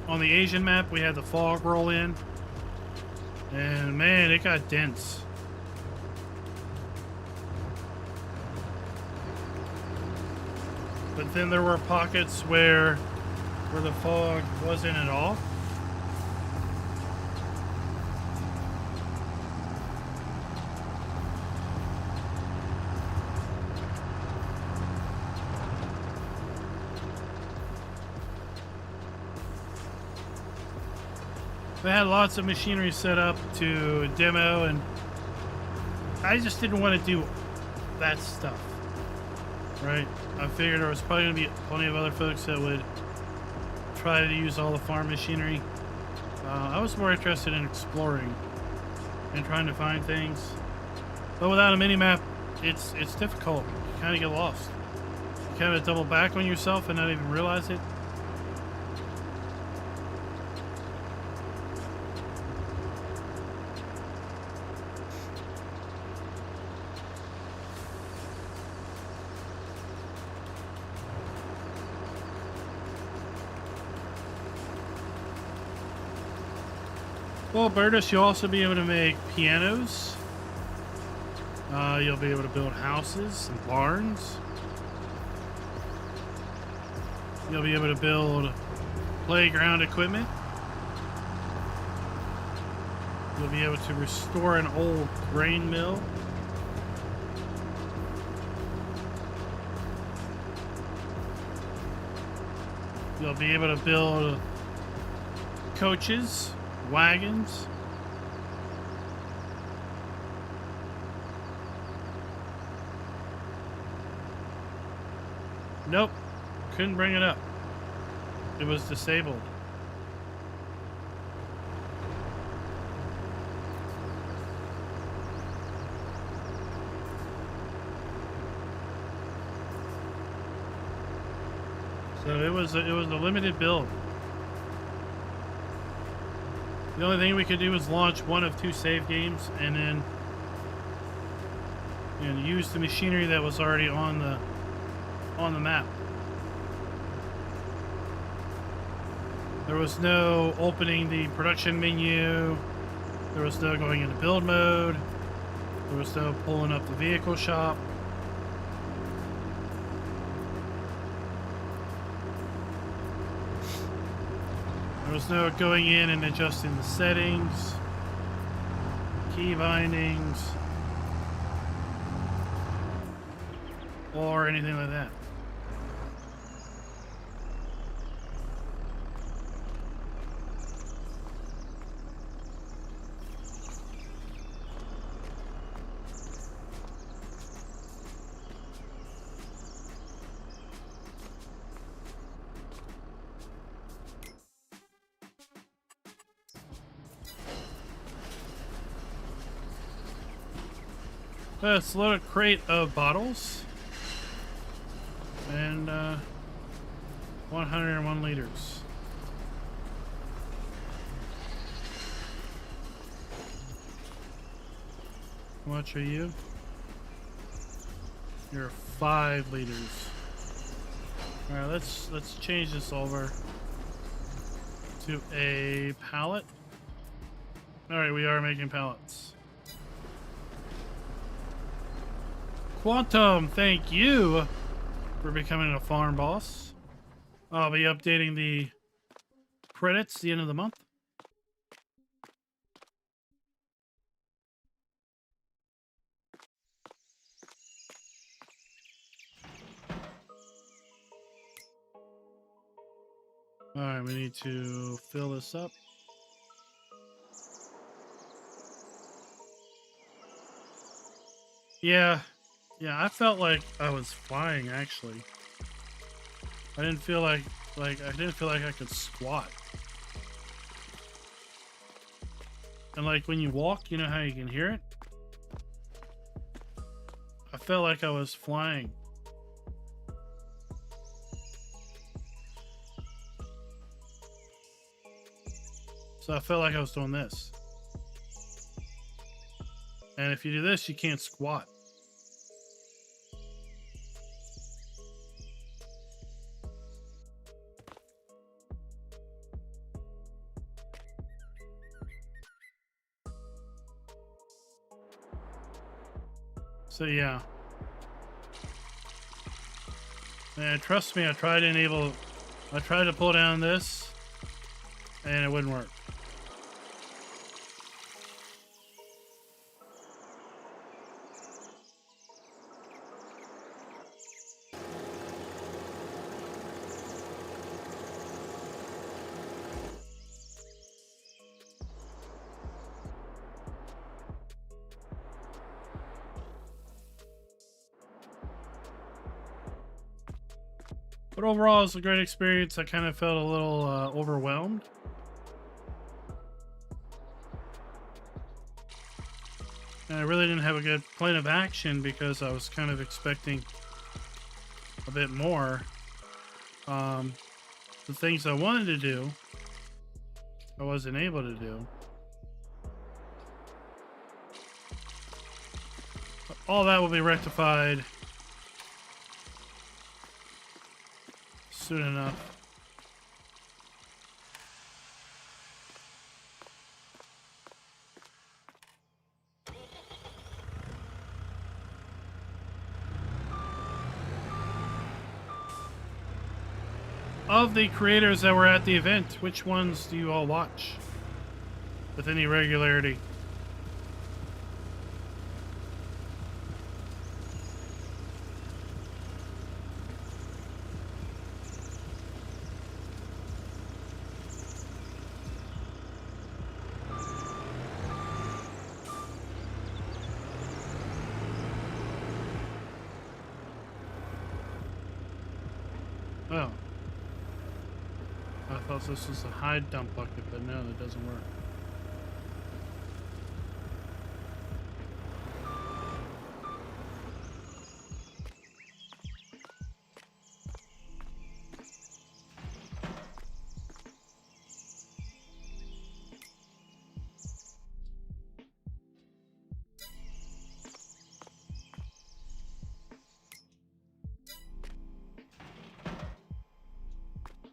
On the Asian map, we had the fog roll in, and man, it got dense. But then there were pockets where the fog wasn't at all. They had lots of machinery set up to demo, and I just didn't want to do that stuff, right? I figured there was probably going to be plenty of other folks that would try to use all the farm machinery. I was more interested in exploring and trying to find things. But without a mini-map, it's difficult. You kind of get lost. You kind of double back on yourself and not even realize it. Well, Bertus, you'll also be able to make pianos. You'll be able to build houses and barns. You'll be able to build playground equipment. You'll be able to restore an old grain mill. You'll be able to build coaches, wagons. Nope, couldn't bring it up. It was disabled. So it was a limited build. The only thing we could do is launch one of 2 save games and then use the machinery that was already on the map. There was no opening the production menu. There was no going into build mode. There was no pulling up the vehicle shop. There was no going in and adjusting the settings, key bindings, or anything like that. It's a loaded crate of bottles and 101 liters. How much are you? You're 5 liters. All right, let's change this over to a pallet. All right, we are making pallets. Quantum, thank you for becoming a farm boss. I'll be updating the credits at the end of the month. All right, we need to fill this up. Yeah, I felt like I was flying actually. I didn't feel like I could squat. And like when you walk, you know how you can hear it? I felt like I was flying. So I felt like I was doing this. And if you do this, you can't squat. So yeah. And trust me, I tried to pull down this, and it wouldn't work. But overall, it's a great experience. I kind of felt a little overwhelmed. And I really didn't have a good plan of action because I was kind of expecting a bit more. The things I wanted to do, I wasn't able to do. But all that will be rectified soon enough. Of the creators that were at the event, which ones do you all watch with any regularity? Oh. I thought this was a hide dump bucket, but no, that doesn't work.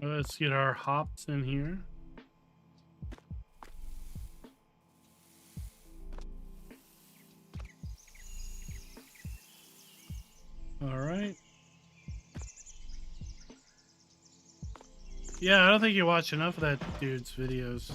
Let's get our hops in here. All right. Yeah, I don't think you watch enough of that dude's videos.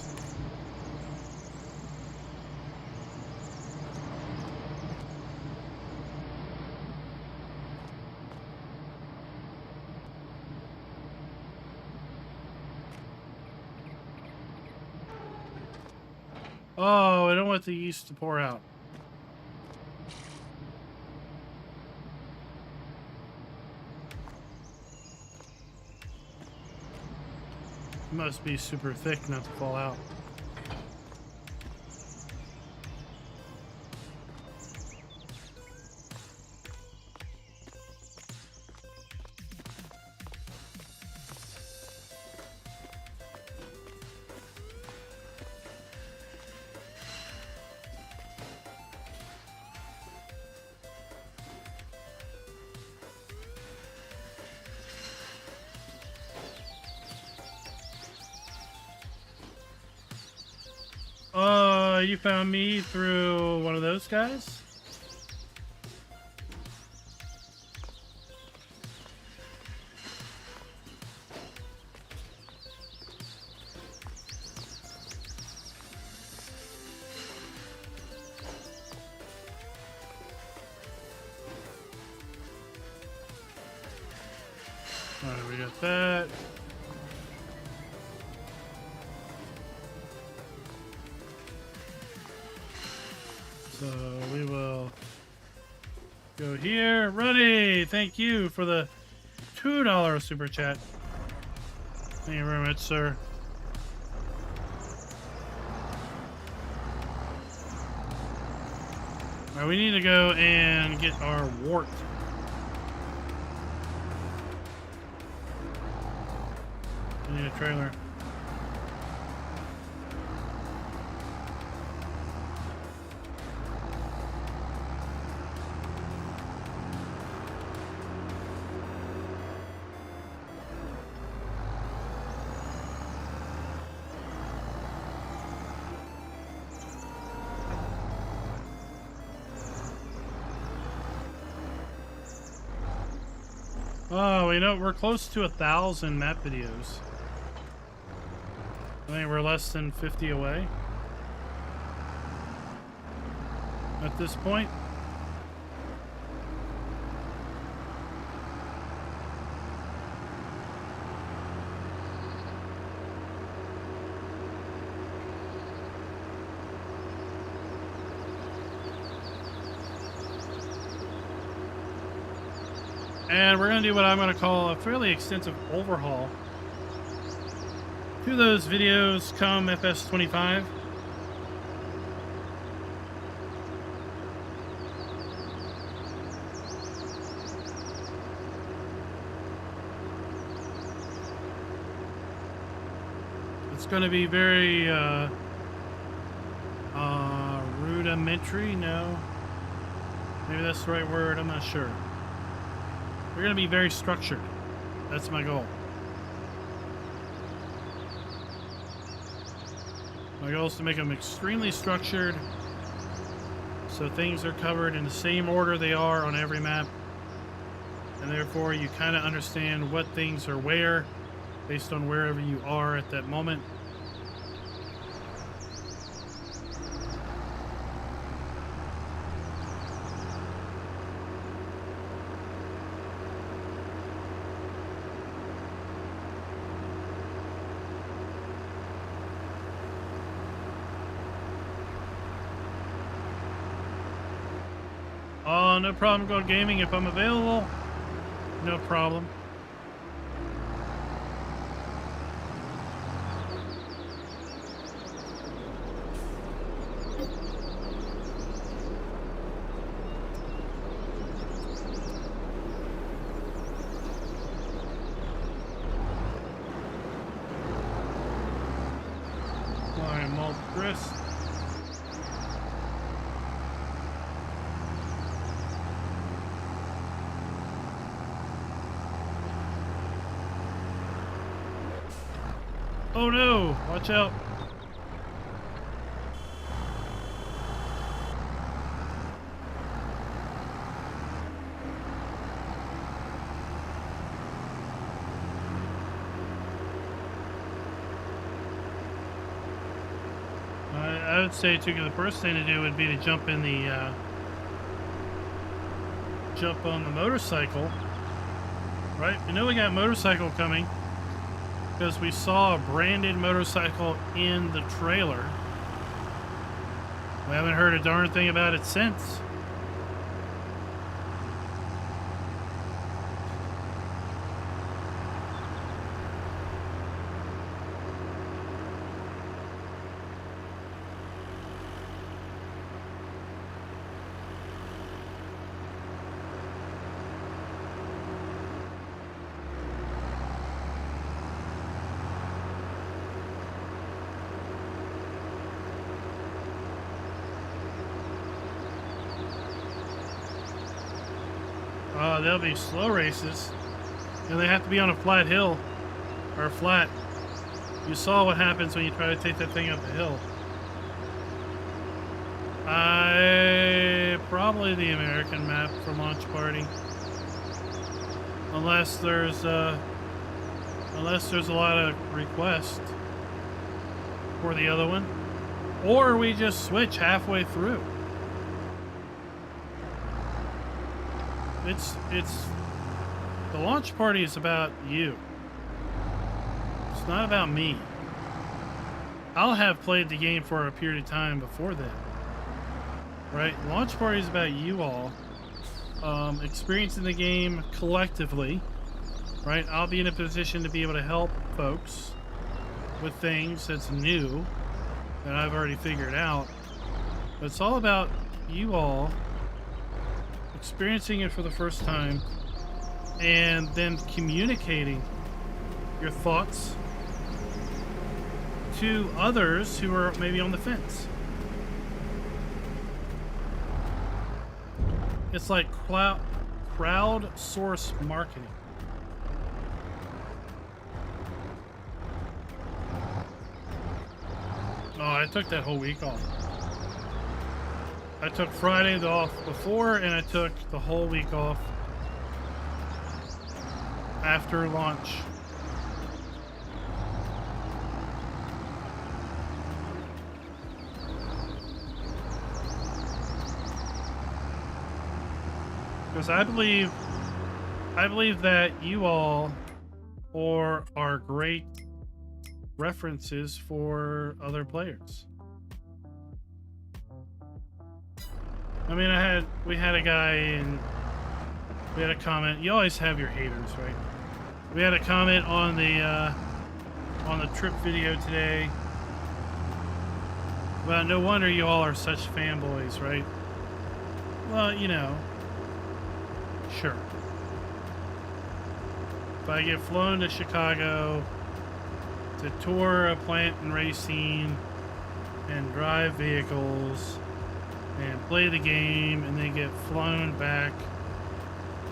Oh, I don't want the yeast to pour out. It must be super thick not to fall out. You found me through one of those guys? Alright, we got that. So we will go here. Ruddy, thank you for the $2 super chat. Thank you very much, sir. Alright, we need to go and get our wart. We need a trailer. Oh, you know, we're close to 1,000 map videos. I think we're less than 50 away at this point. And we're going to do what I'm going to call a fairly extensive overhaul. To those videos come FS25. It's going to be very rudimentary. No, maybe that's the right word. I'm not sure. We're going to be very structured. That's my goal. My goal is to make them extremely structured so things are covered in the same order they are on every map, and therefore you kind of understand what things are where based on wherever you are at that moment. Oh, no problem, Gold Gaming. If I'm available, no problem. Lion Malt Chris. Oh no, watch out. I would say the first thing to do would be to jump in the jump on the motorcycle. Right? We know we got motorcycle coming, because we saw a branded motorcycle in the trailer. We haven't heard a darn thing about it since. They'll be slow races, and they have to be on a flat hill, or flat. You saw what happens when you try to take that thing up the hill. Probably the American map for launch party, unless there's a lot of requests for the other one, or we just switch halfway through. It's the launch party is about you. It's not about me. I'll have played the game for a period of time before then. Right? Launch party is about you all experiencing the game collectively. Right? I'll be in a position to be able to help folks with things that's new that I've already figured out. But it's all about you all experiencing it for the first time, and then communicating your thoughts to others who are maybe on the fence. It's like crowdsource marketing. Oh, I took that whole week off. I took Friday off before, and I took the whole week off after launch. Because I believe that you all are great references for other players. I mean, we had a guy and we had a comment. You always have your haters, right? We had a comment on the trip video today. Well, no wonder you all are such fanboys, right? Well, you know, sure. If I get flown to Chicago to tour a plant and racing and drive vehicles and play the game and then get flown back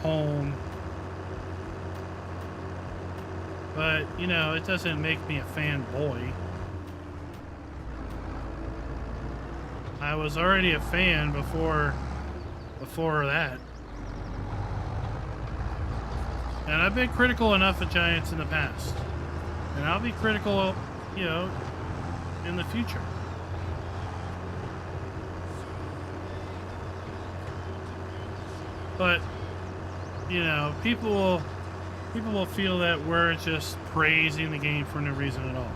home, but you know, it doesn't make me a fanboy. I was already a fan before that. And I've been critical enough of Giants in the past. And I'll be critical, you know, in the future. But, you know, people will feel that we're just praising the game for no reason at all.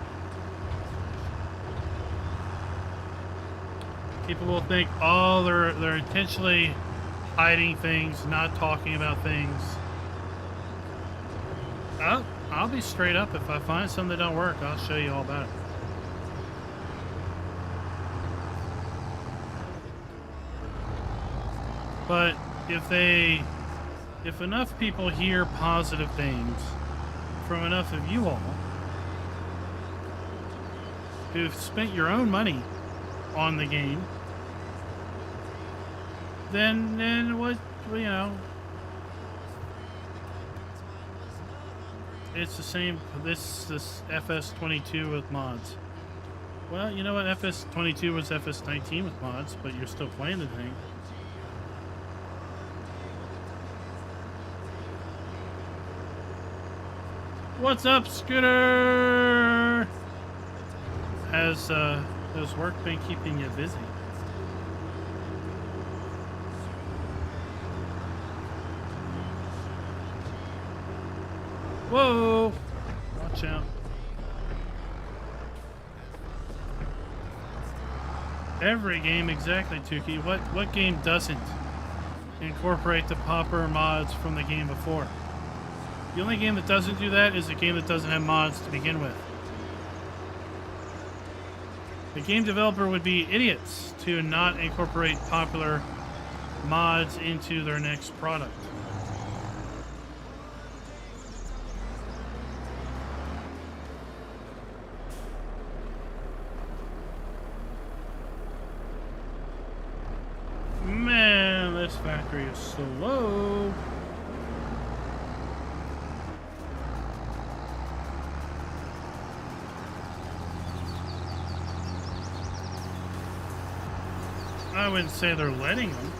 People will think, oh, they're intentionally hiding things, not talking about things. I'll be straight up. If I find something that don't work, I'll show you all about it. But if enough people hear positive things from enough of you all who've spent your own money on the game, then what, you know, it's the same. This FS22 with mods. Well, you know what? FS22 was FS19 with mods, but you're still playing the thing. What's up, Scooter? Has work been keeping you busy? Whoa! Watch out. Every game, exactly, Tukey. What game doesn't incorporate the popper mods from the game before? The only game that doesn't do that is a game that doesn't have mods to begin with. The game developer would be idiots to not incorporate popular mods into their next product. Man, this factory is so low. I wouldn't say they're letting them.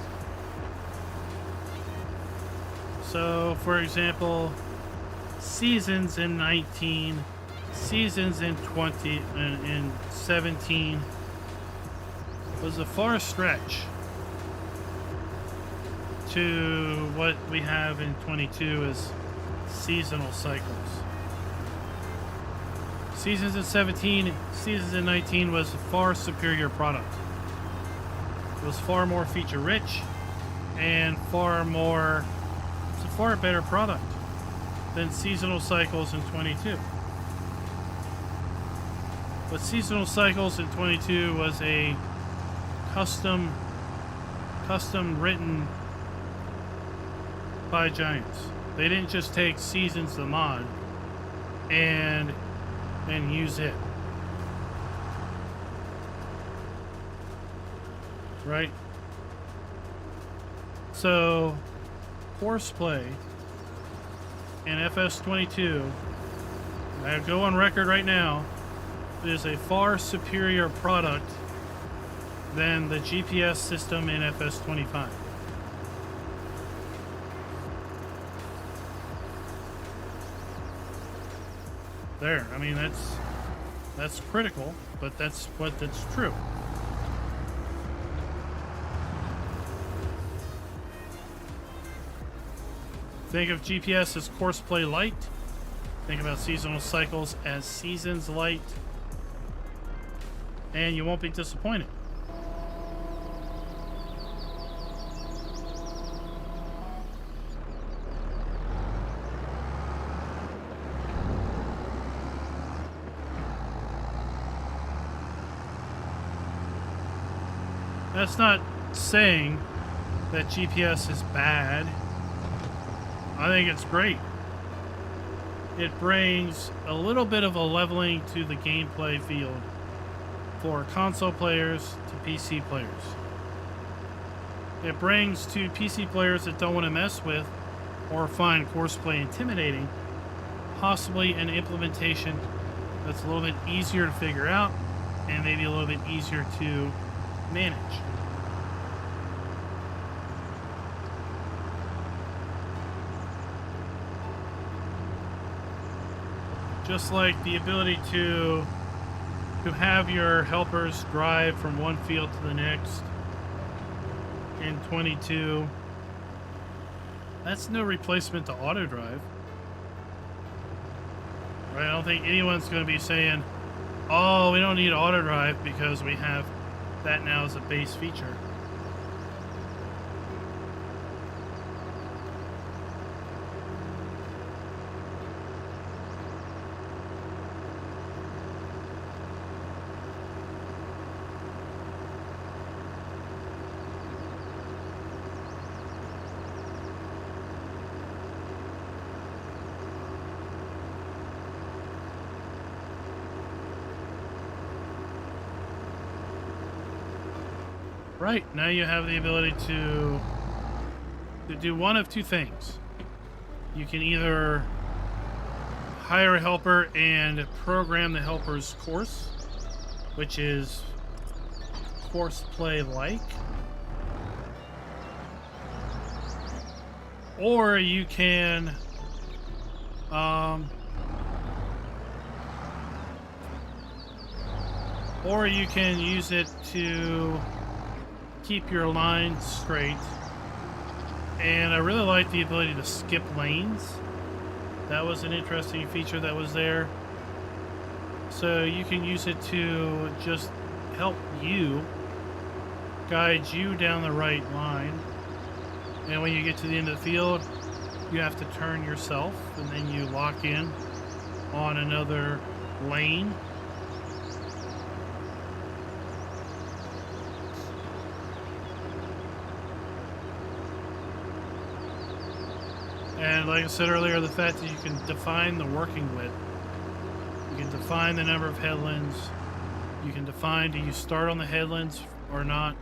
So, for example, seasons in 19, seasons in 20, and in 17 was a far stretch to what we have in 22 as seasonal cycles. Seasons in 17, seasons in 19 was a far superior product. It was far more feature rich and it's a far better product than seasonal cycles in 22. But seasonal cycles in 22 was a custom written by Giants. They didn't just take seasons the mod and use it. Right? So, horseplay in FS22, I go on record right now, is a far superior product than the GPS system in FS25. there. I mean, that's critical, but that's true. Think of GPS as course play light. Think about seasonal cycles as seasons light. And you won't be disappointed. That's not saying that GPS is bad. I think it's great. It brings a little bit of a leveling to the gameplay field for console players to PC players. It brings to PC players that don't want to mess with or find course play intimidating, possibly an implementation that's a little bit easier to figure out and maybe a little bit easier to manage. Just like the ability to have your helpers drive from one field to the next in 22. That's no replacement to auto drive. Right? I don't think anyone's going to be saying, oh, we don't need auto drive because we have that now as a base feature. Right, now you have the ability to do one of two things. You can either hire a helper and program the helper's course, which is course play like, or you can use it to keep your lines straight. And I really like the ability to skip lanes. That was an interesting feature that was there. So you can use it to just help you, guide you down the right line. And when you get to the end of the field, you have to turn yourself and then you lock in on another lane. And like I said earlier, the fact that you can define the working width, you can define the number of headlands, you can define, do you start on the headlands or not,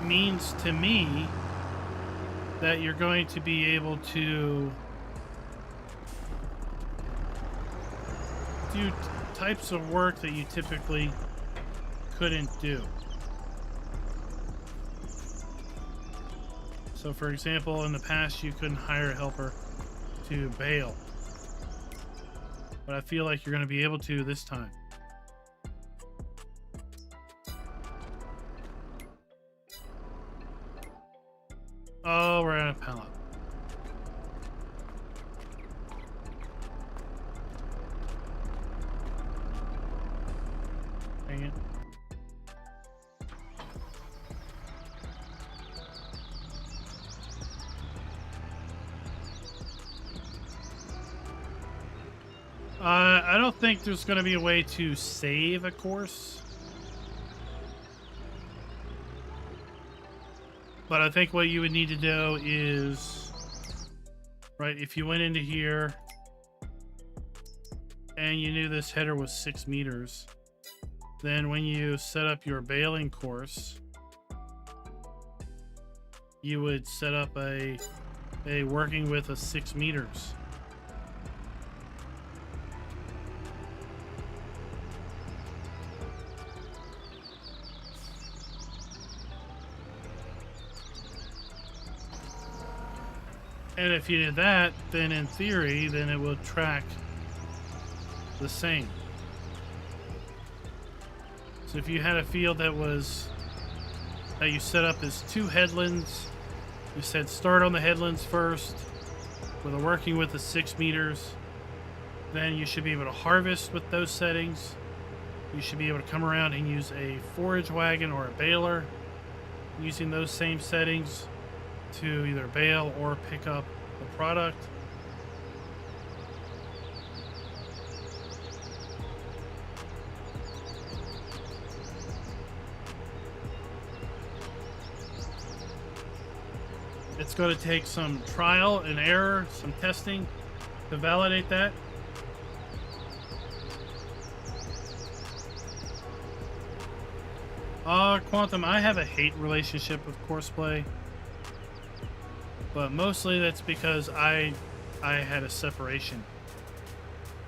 means to me that you're going to be able to do types of work that you typically couldn't do. So for example, in the past you couldn't hire a helper to bale, but I feel like you're going to be able to this time. Oh, we're out of pallet. Dang it. I don't think there's going to be a way to save a course. But I think what you would need to do is, right, if you went into here and you knew this header was 6 meters, then when you set up your baling course, you would set up a working width of 6 meters. And if you did that, then in theory, then it will track the same. So if you had a field that you set up as 2 headlands, you said start on the headlands first, working with the 6 meters, then you should be able to harvest with those settings. You should be able to come around and use a forage wagon or a baler using those same settings to either bale or pick up the product. It's going to take some trial and error, some testing to validate that. Quantum, I have a hate relationship with Courseplay, but mostly that's because I had a separation.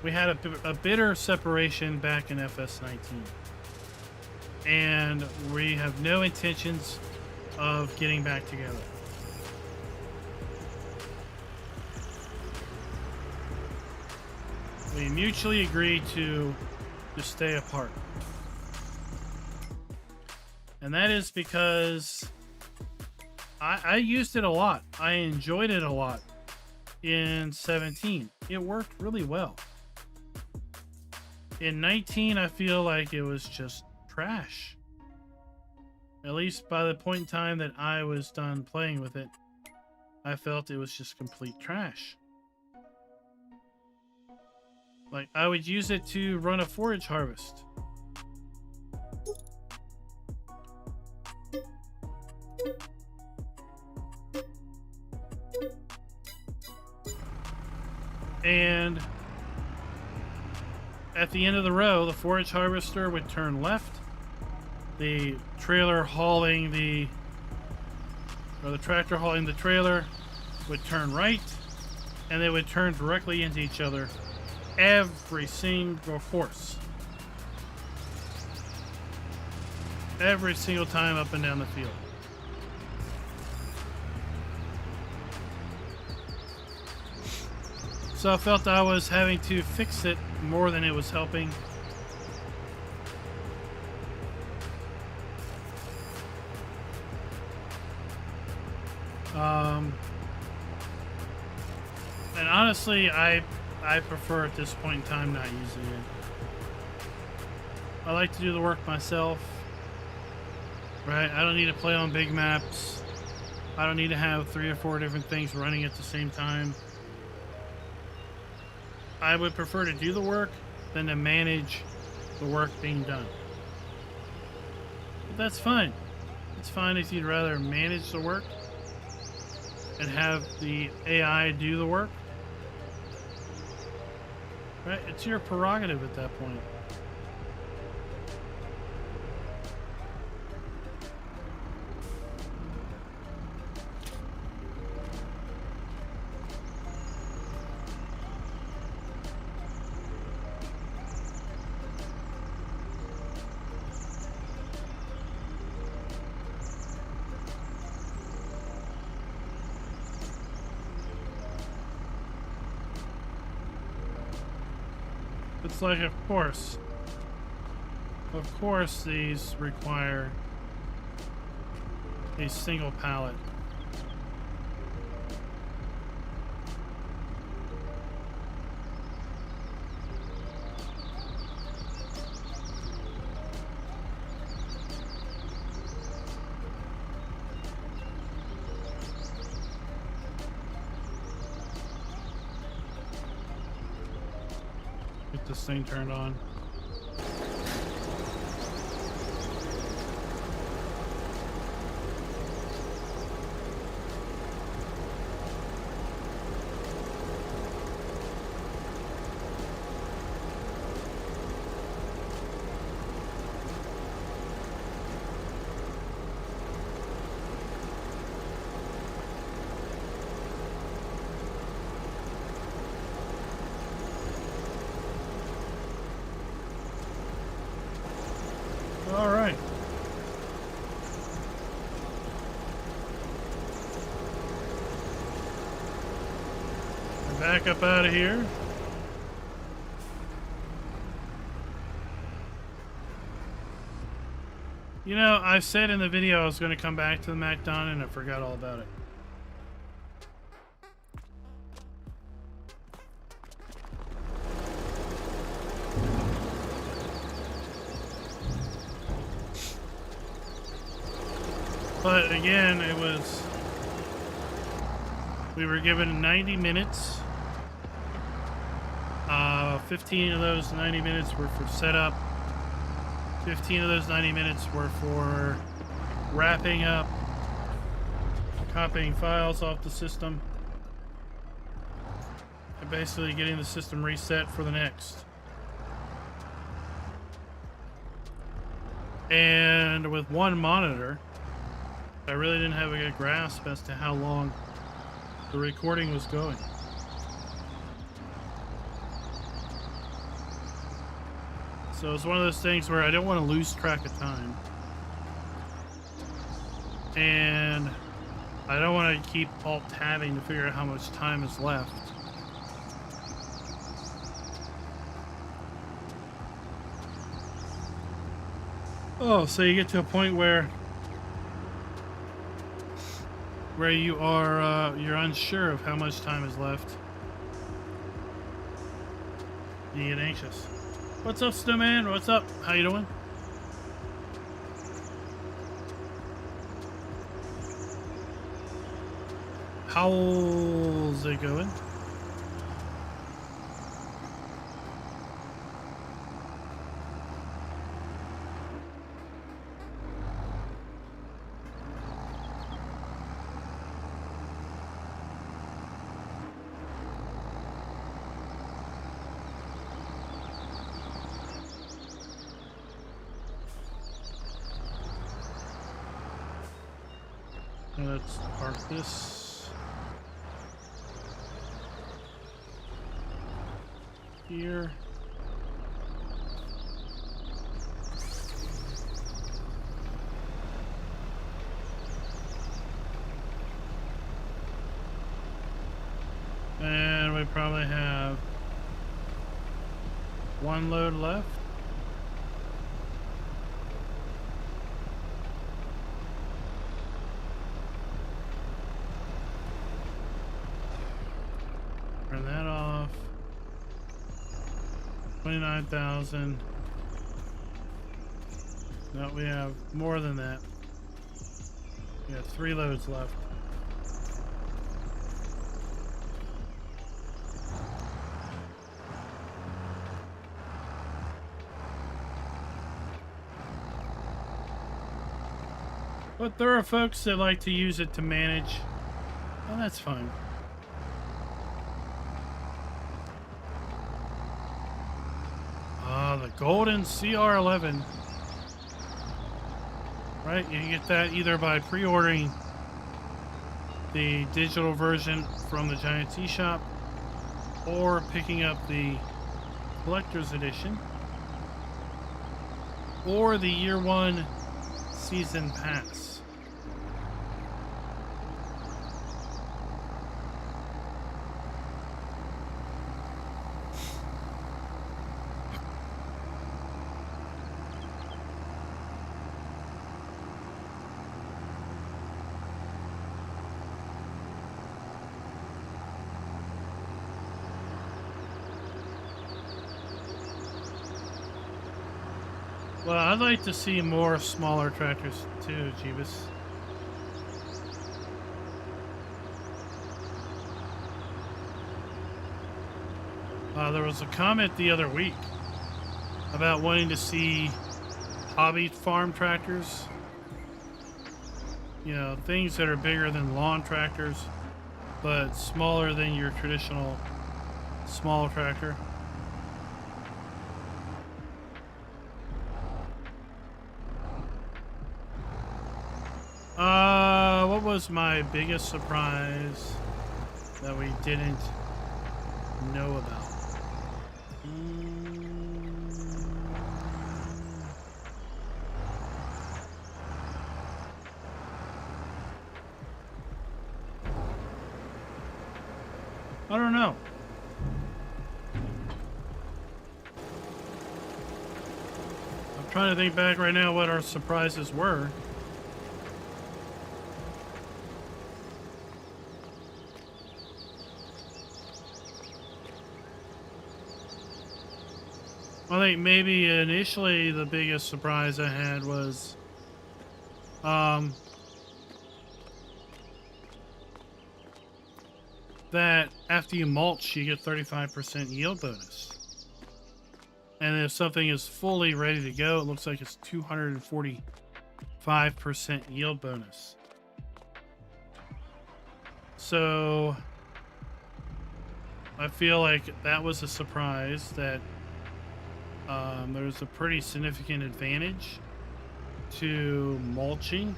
We had a bitter separation back in FS19, and we have no intentions of getting back together. We mutually agreed to stay apart. And that is because I used it a lot. I enjoyed it a lot in 17. It worked really well. In 19, I feel like it was just trash. At least by the point in time that I was done playing with it, I felt it was just complete trash. Like, I would use it to run a forage harvest. And at the end of the row, the forage harvester would turn left. The trailer hauling the tractor hauling the trailer would turn right, and they would turn directly into each other every single course. Every single time up and down the field. So I felt I was having to fix it more than it was helping. And honestly, I prefer at this point in time not using it. I like to do the work myself, right? I don't need to play on big maps. I don't need to have 3 or 4 different things running at the same time. I would prefer to do the work than to manage the work being done. But that's fine. It's fine if you'd rather manage the work and have the AI do the work. Right? It's your prerogative at that point. It's like, of course these require a single pallet. Get this thing turned on. All right. Back up out of here. You know, I said in the video I was going to come back to the MacDon and I forgot all about it. But again, we were given 90 minutes. 15 of those 90 minutes were for setup. 15 of those 90 minutes were for wrapping up, copying files off the system, and basically getting the system reset for the next. And with one monitor, I really didn't have a good grasp as to how long the recording was going. So it's one of those things where I don't want to lose track of time. And I don't want to keep alt-tabbing to figure out how much time is left. Oh, so you get to a point where you are you're unsure of how much time is left. You get anxious. What's up, Snowman? What's up? How you doing? How's it going? Let's park this here. And we probably have one load left. Turn that off. 29,000. No, we have more than that. We have 3 loads left. But there are folks that like to use it to manage, and that's fine. The golden CR11. Right, you can get that either by pre-ordering the digital version from the Giant Tea Shop or picking up the collector's edition or the year 1 season pass. Well, I'd like to see more smaller tractors too, Jeebus. There was a comment the other week about wanting to see hobby farm tractors. You know, things that are bigger than lawn tractors, but smaller than your traditional small tractor. What was my biggest surprise that we didn't know about? I don't know. trying to think back right now what our surprises were. I think maybe initially the biggest surprise I had was that after you mulch, you get 35% yield bonus. And if something is fully ready to go, it looks like it's 245% yield bonus. So I feel like that was a surprise that there's a pretty significant advantage to mulching.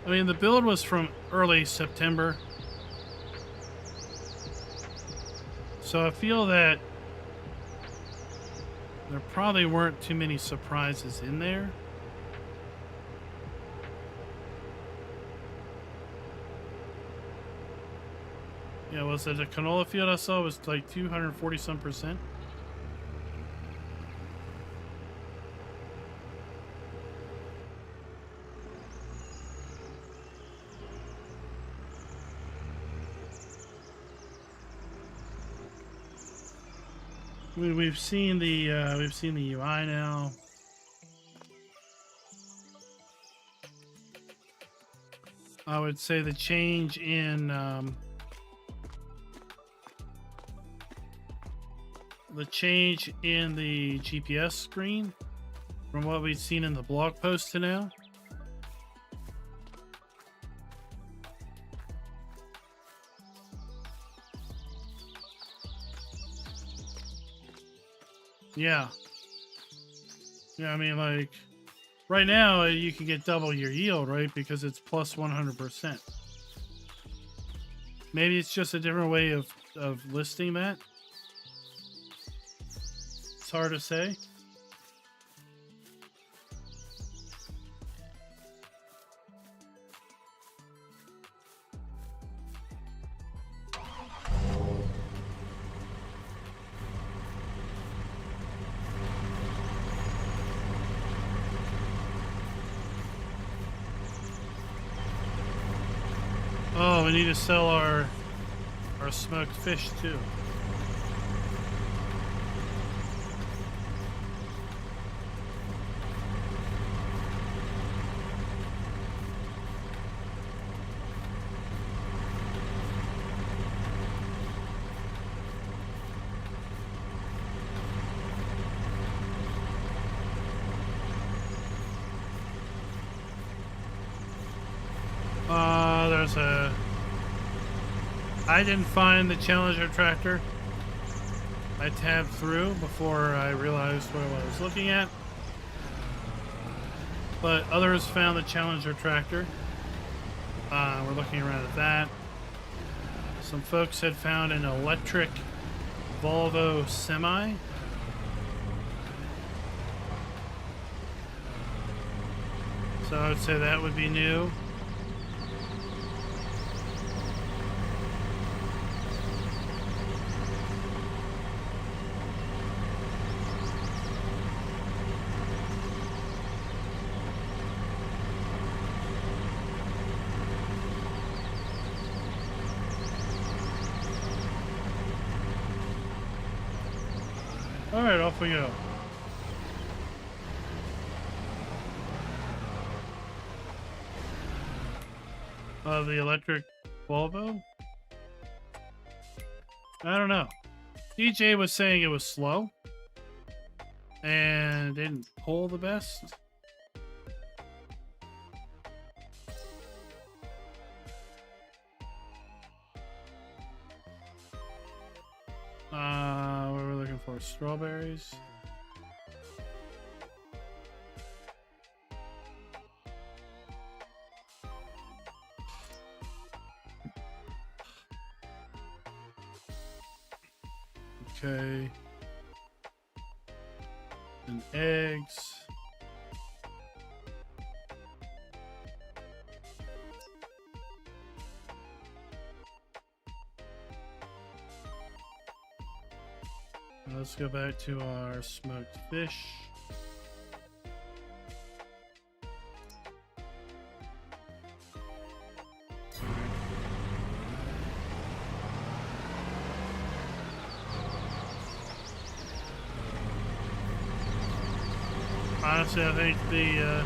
I mean, the build was from early September. So I feel that there probably weren't too many surprises in there. Yeah, was it the canola field I saw was like 240 some percent? I mean, we've seen the UI now. I would say the change in the GPS screen from what we've seen in the blog post to now. Yeah. Yeah, I mean, like, right now you can get double your yield, right? Because it's plus 100%. Maybe it's just a different way of listing that. It's hard to say. Oh, we need to sell our smoked fish too. There's a... I didn't find the Challenger tractor. I tabbed through before I realized what I was looking at. But others found the Challenger tractor. We're looking around at that. Some folks had found an electric Volvo semi. So I would say that would be new. All right, off we go. The electric Volvo? I don't know. DJ was saying it was slow and didn't pull the best. What we're looking for? Strawberries. Okay. And eggs. Let's go back to our smoked fish. Honestly, I think the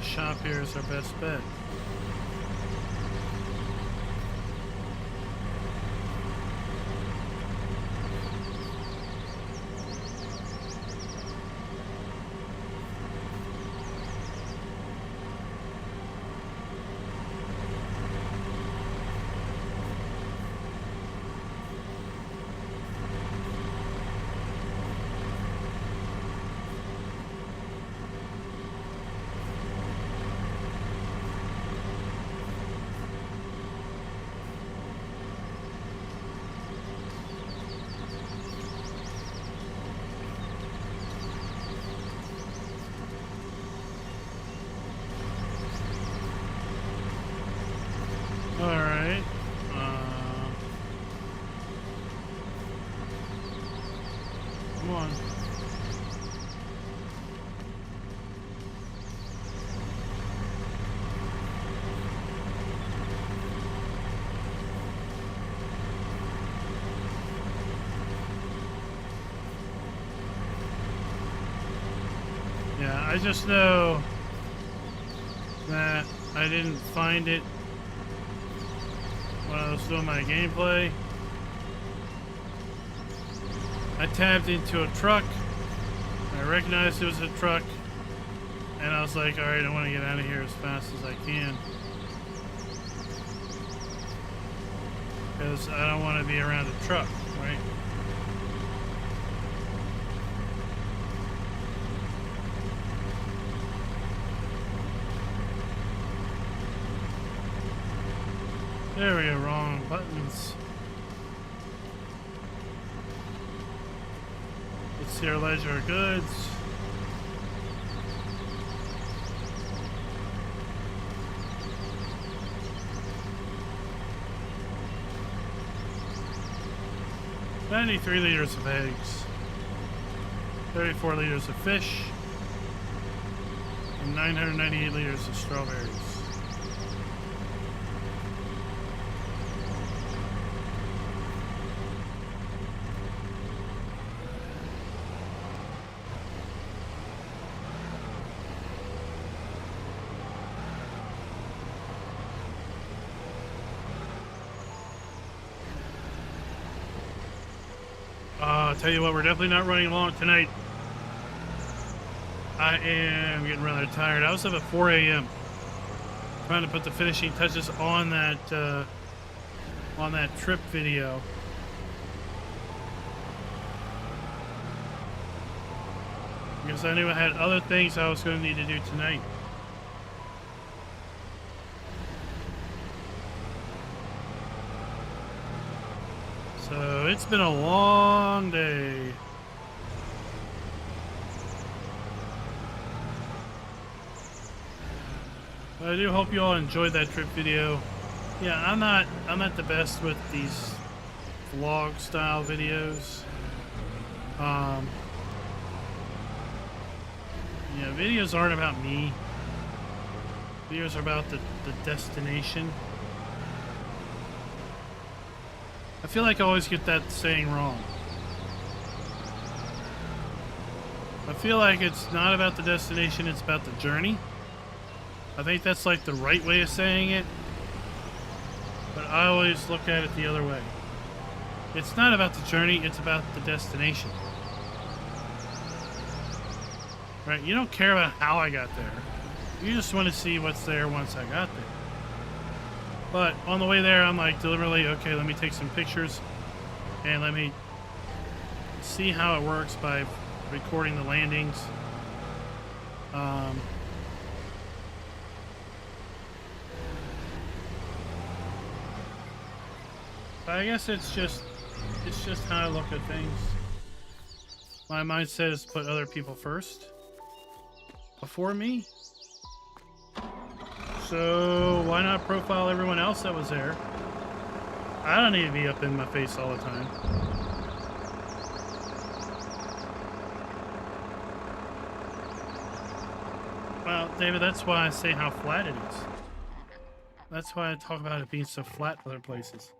shop here is our best bet. Alright. Come on. Yeah, I just know that I didn't find it when I was doing my gameplay. I tabbed into a truck. I recognized it was a truck, and I was like, alright, I want to get out of here as fast as I can, because I don't want to be around a truck, right? There we go, wrong buttons. Let's see our ledger of goods. "93 liters of eggs, 34 liters of fish, and 998 liters of strawberries." I'll tell you what, we're definitely not running long tonight. I am getting rather tired. I was up at 4 a.m. trying to put the finishing touches on that trip video. Because I knew I had other things I was going to need to do tonight. So it's been a long day. But I do hope you all enjoyed that trip video. Yeah, I'm not the best with these vlog style videos. Yeah, videos aren't about me. Videos are about the destination. I feel like I always get that saying wrong. I feel like it's not about the destination, it's about the journey. I think that's like the right way of saying it, but I always look at it the other way. It's not about the journey, it's about the destination. Right? You don't care about how I got there. You just want to see what's there once I got there. But on the way there, I'm like deliberately, okay, let me take some pictures and let me see how it works by recording the landings. But I guess it's just how I look at things. My mindset is to put other people first before me. So why not profile everyone else that was there? I don't need to be up in my face all the time. Well, David, that's why I say how flat it is. That's why I talk about it being so flat other places.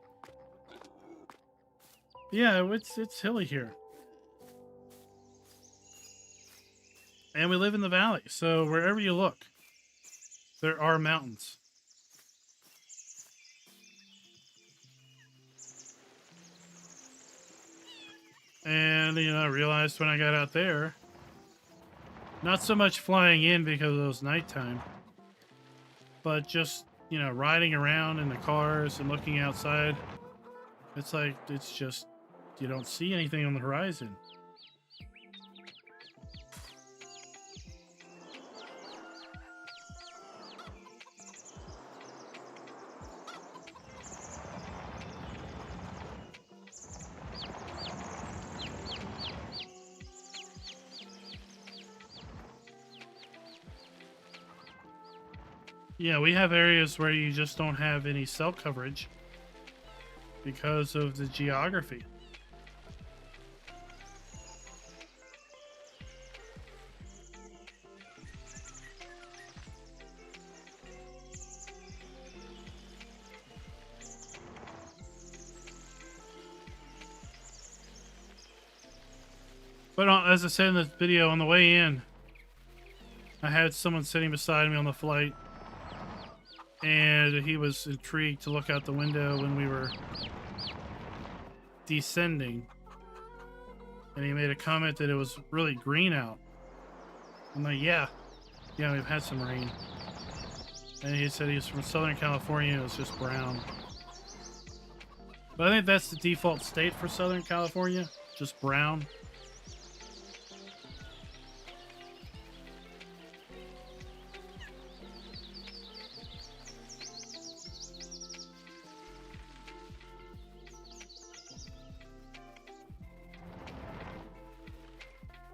Yeah, it's hilly here. And we live in the valley, so wherever you look, there are mountains. And, you know, I realized when I got out there, not so much flying in because it was nighttime, but just, you know, riding around in the cars and looking outside. It's like, it's just, you don't see anything on the horizon. Yeah, we have areas where you just don't have any cell coverage because of the geography. But as I said in the video, on the way in, I had someone sitting beside me on the flight, and he was intrigued to look out the window when we were descending. And he made a comment that it was really green out. I'm like, yeah, we've had some rain. And he said he's from Southern California, it was just brown. But I think that's the default state for Southern California, just brown.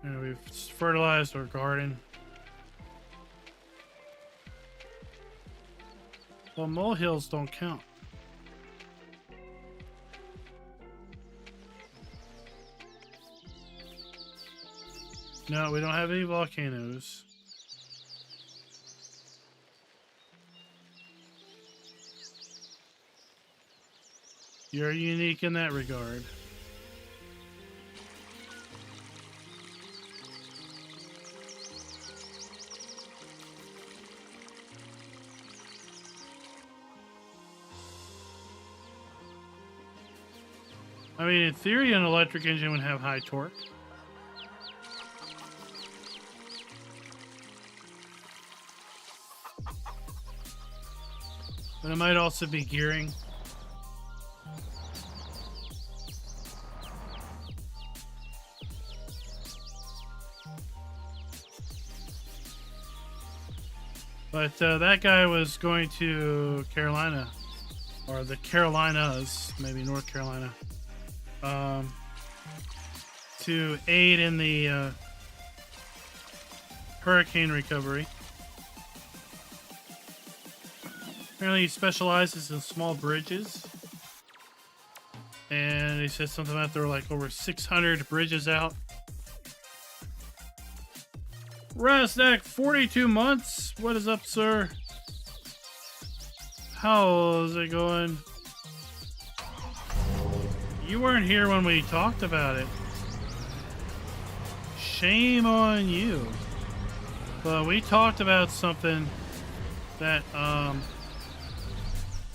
And we've fertilized our garden. Well, molehills don't count. No, we don't have any volcanoes. You're unique in that regard. I mean, in theory, an electric engine would have high torque. But it might also be gearing. But that guy was going to Carolina, or the Carolinas, maybe North Carolina, to aid in the hurricane recovery. Apparently he specializes in small bridges. And he said something about there were like over 600 bridges out. Rasnak, 42 months. What is up, sir? How is it going? You weren't here when we talked about it. Shame on you. But we talked about something that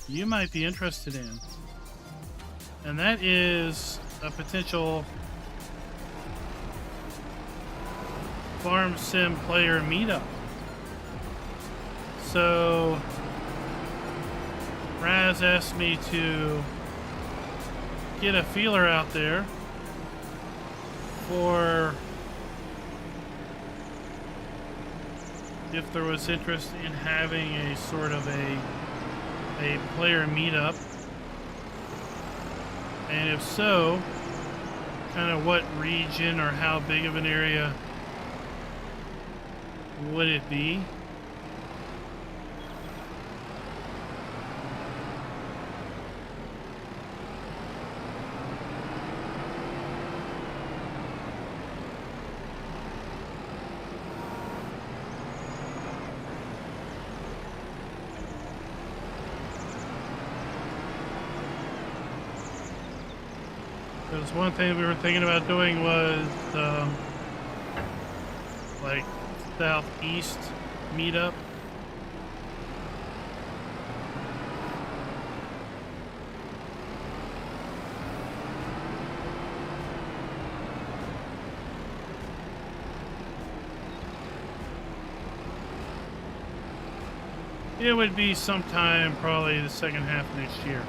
you might be interested in. And that is a potential farm sim player meetup. So Raz asked me to get a feeler out there for if there was interest in having a sort of a player meetup, and if so, kind of what region or how big of an area would it be? Because one thing we were thinking about doing was like southeast meetup. It would be sometime probably the second half of next year.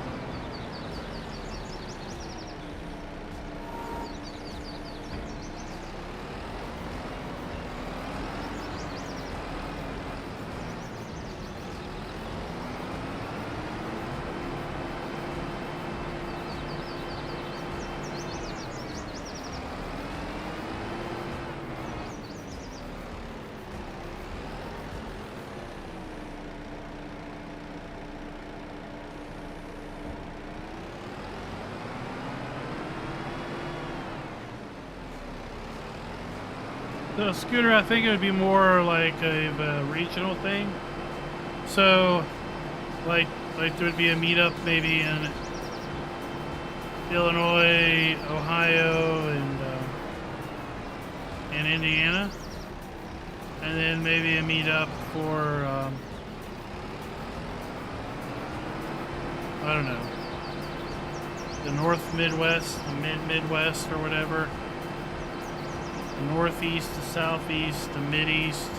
So Scooter, I think it would be more like a regional thing. So, like there would be a meetup maybe in Illinois, Ohio, and Indiana, and then maybe a meetup for I don't know, the North Midwest, the Midwest, or whatever. The Northeast, the Southeast, the Mideast.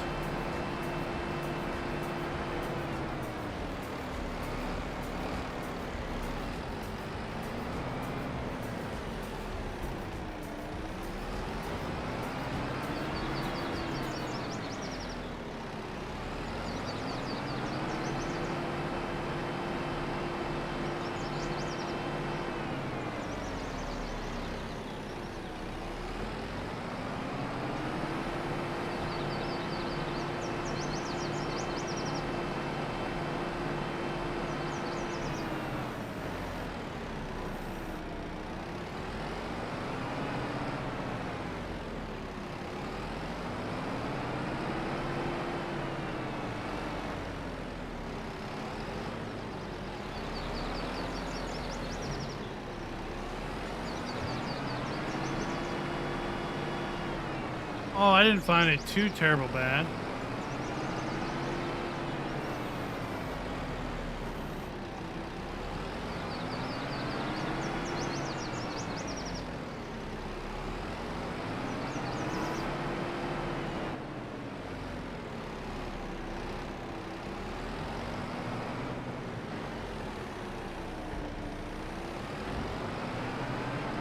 Oh, I didn't find it too terrible bad.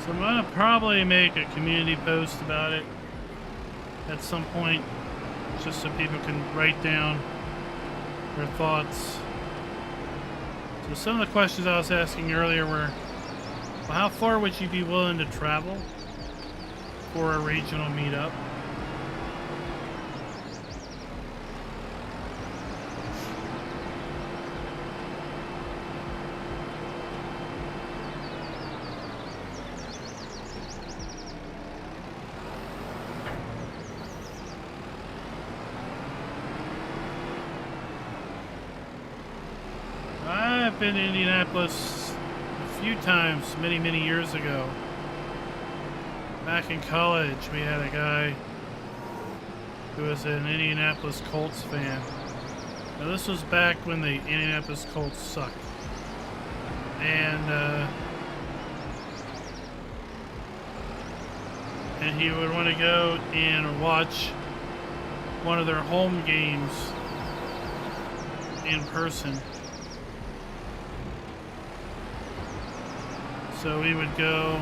So I'm gonna probably make a community post about it at some point, just so people can write down their thoughts. So some of the questions I was asking earlier were, well, how far would you be willing to travel for a regional meetup? I've been to Indianapolis a few times, many years ago. Back in college, we had a guy who was an Indianapolis Colts fan. Now this was back when the Indianapolis Colts sucked. And he would want to go and watch one of their home games in person. So we would go.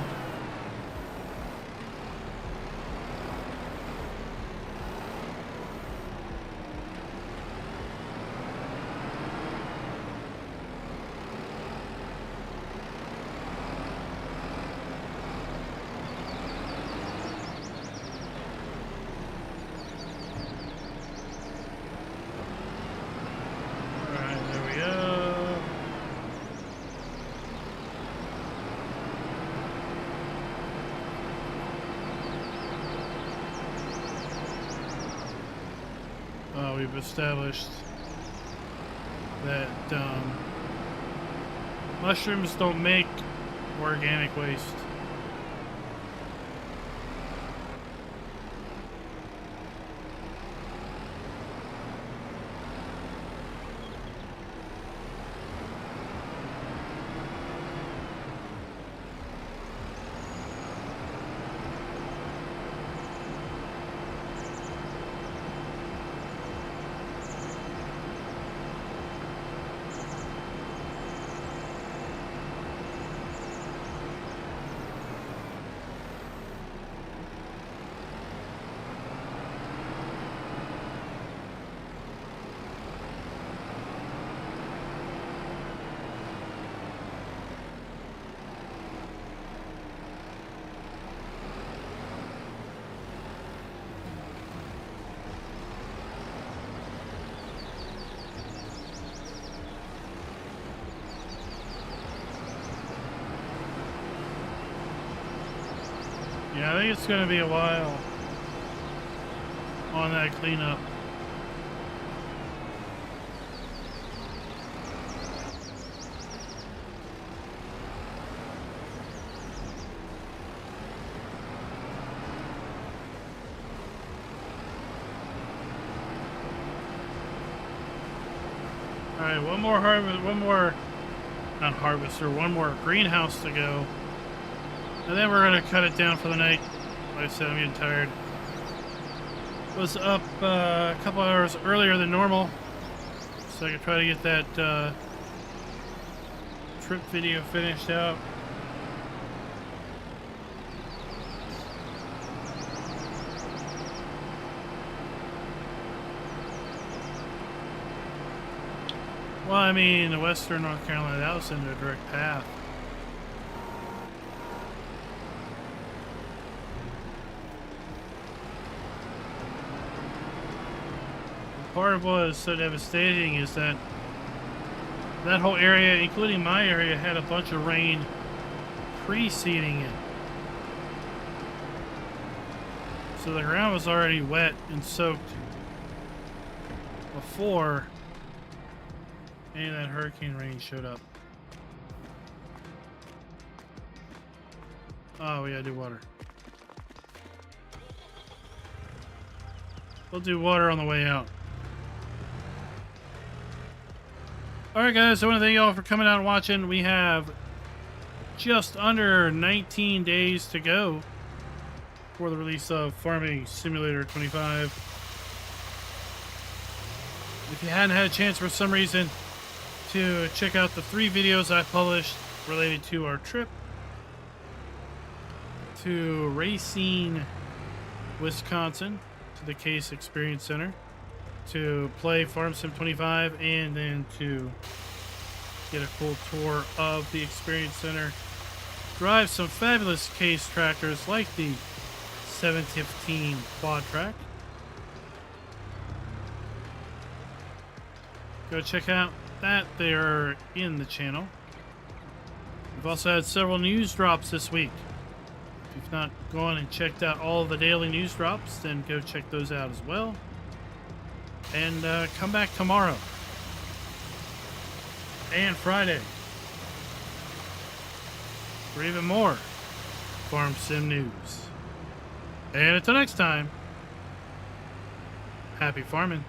We've established that mushrooms don't make organic waste. Yeah, I think it's going to be a while on that cleanup. All right, one more one more greenhouse to go. And then we're going to cut it down for the night. Like I said, I'm getting tired. Was up a couple hours earlier than normal, so I could try to get that trip video finished out. Well, I mean, western North Carolina, that was into a direct path. Part of what is so devastating is that that whole area, including my area, had a bunch of rain preceding it. So the ground was already wet and soaked before any of that hurricane rain showed up. Oh, we gotta do water. We'll do water on the way out. Alright guys, I want to thank you all for coming out and watching. We have just under 19 days to go for the release of Farming Simulator 25. If you hadn't had a chance for some reason to check out the 3 videos I published related to our trip to Racine, Wisconsin, to the Case Experience Center, to play Farm Sim 25, and then to get a full tour of the Experience Center, drive some fabulous Case tractors like the 715 Quad Track. Go check out that. They're in the channel. We've also had several news drops this week. If you've not gone and checked out all the daily news drops, then go check those out as well. And come back tomorrow and Friday for even more Farm Sim news. And until next time, happy farming.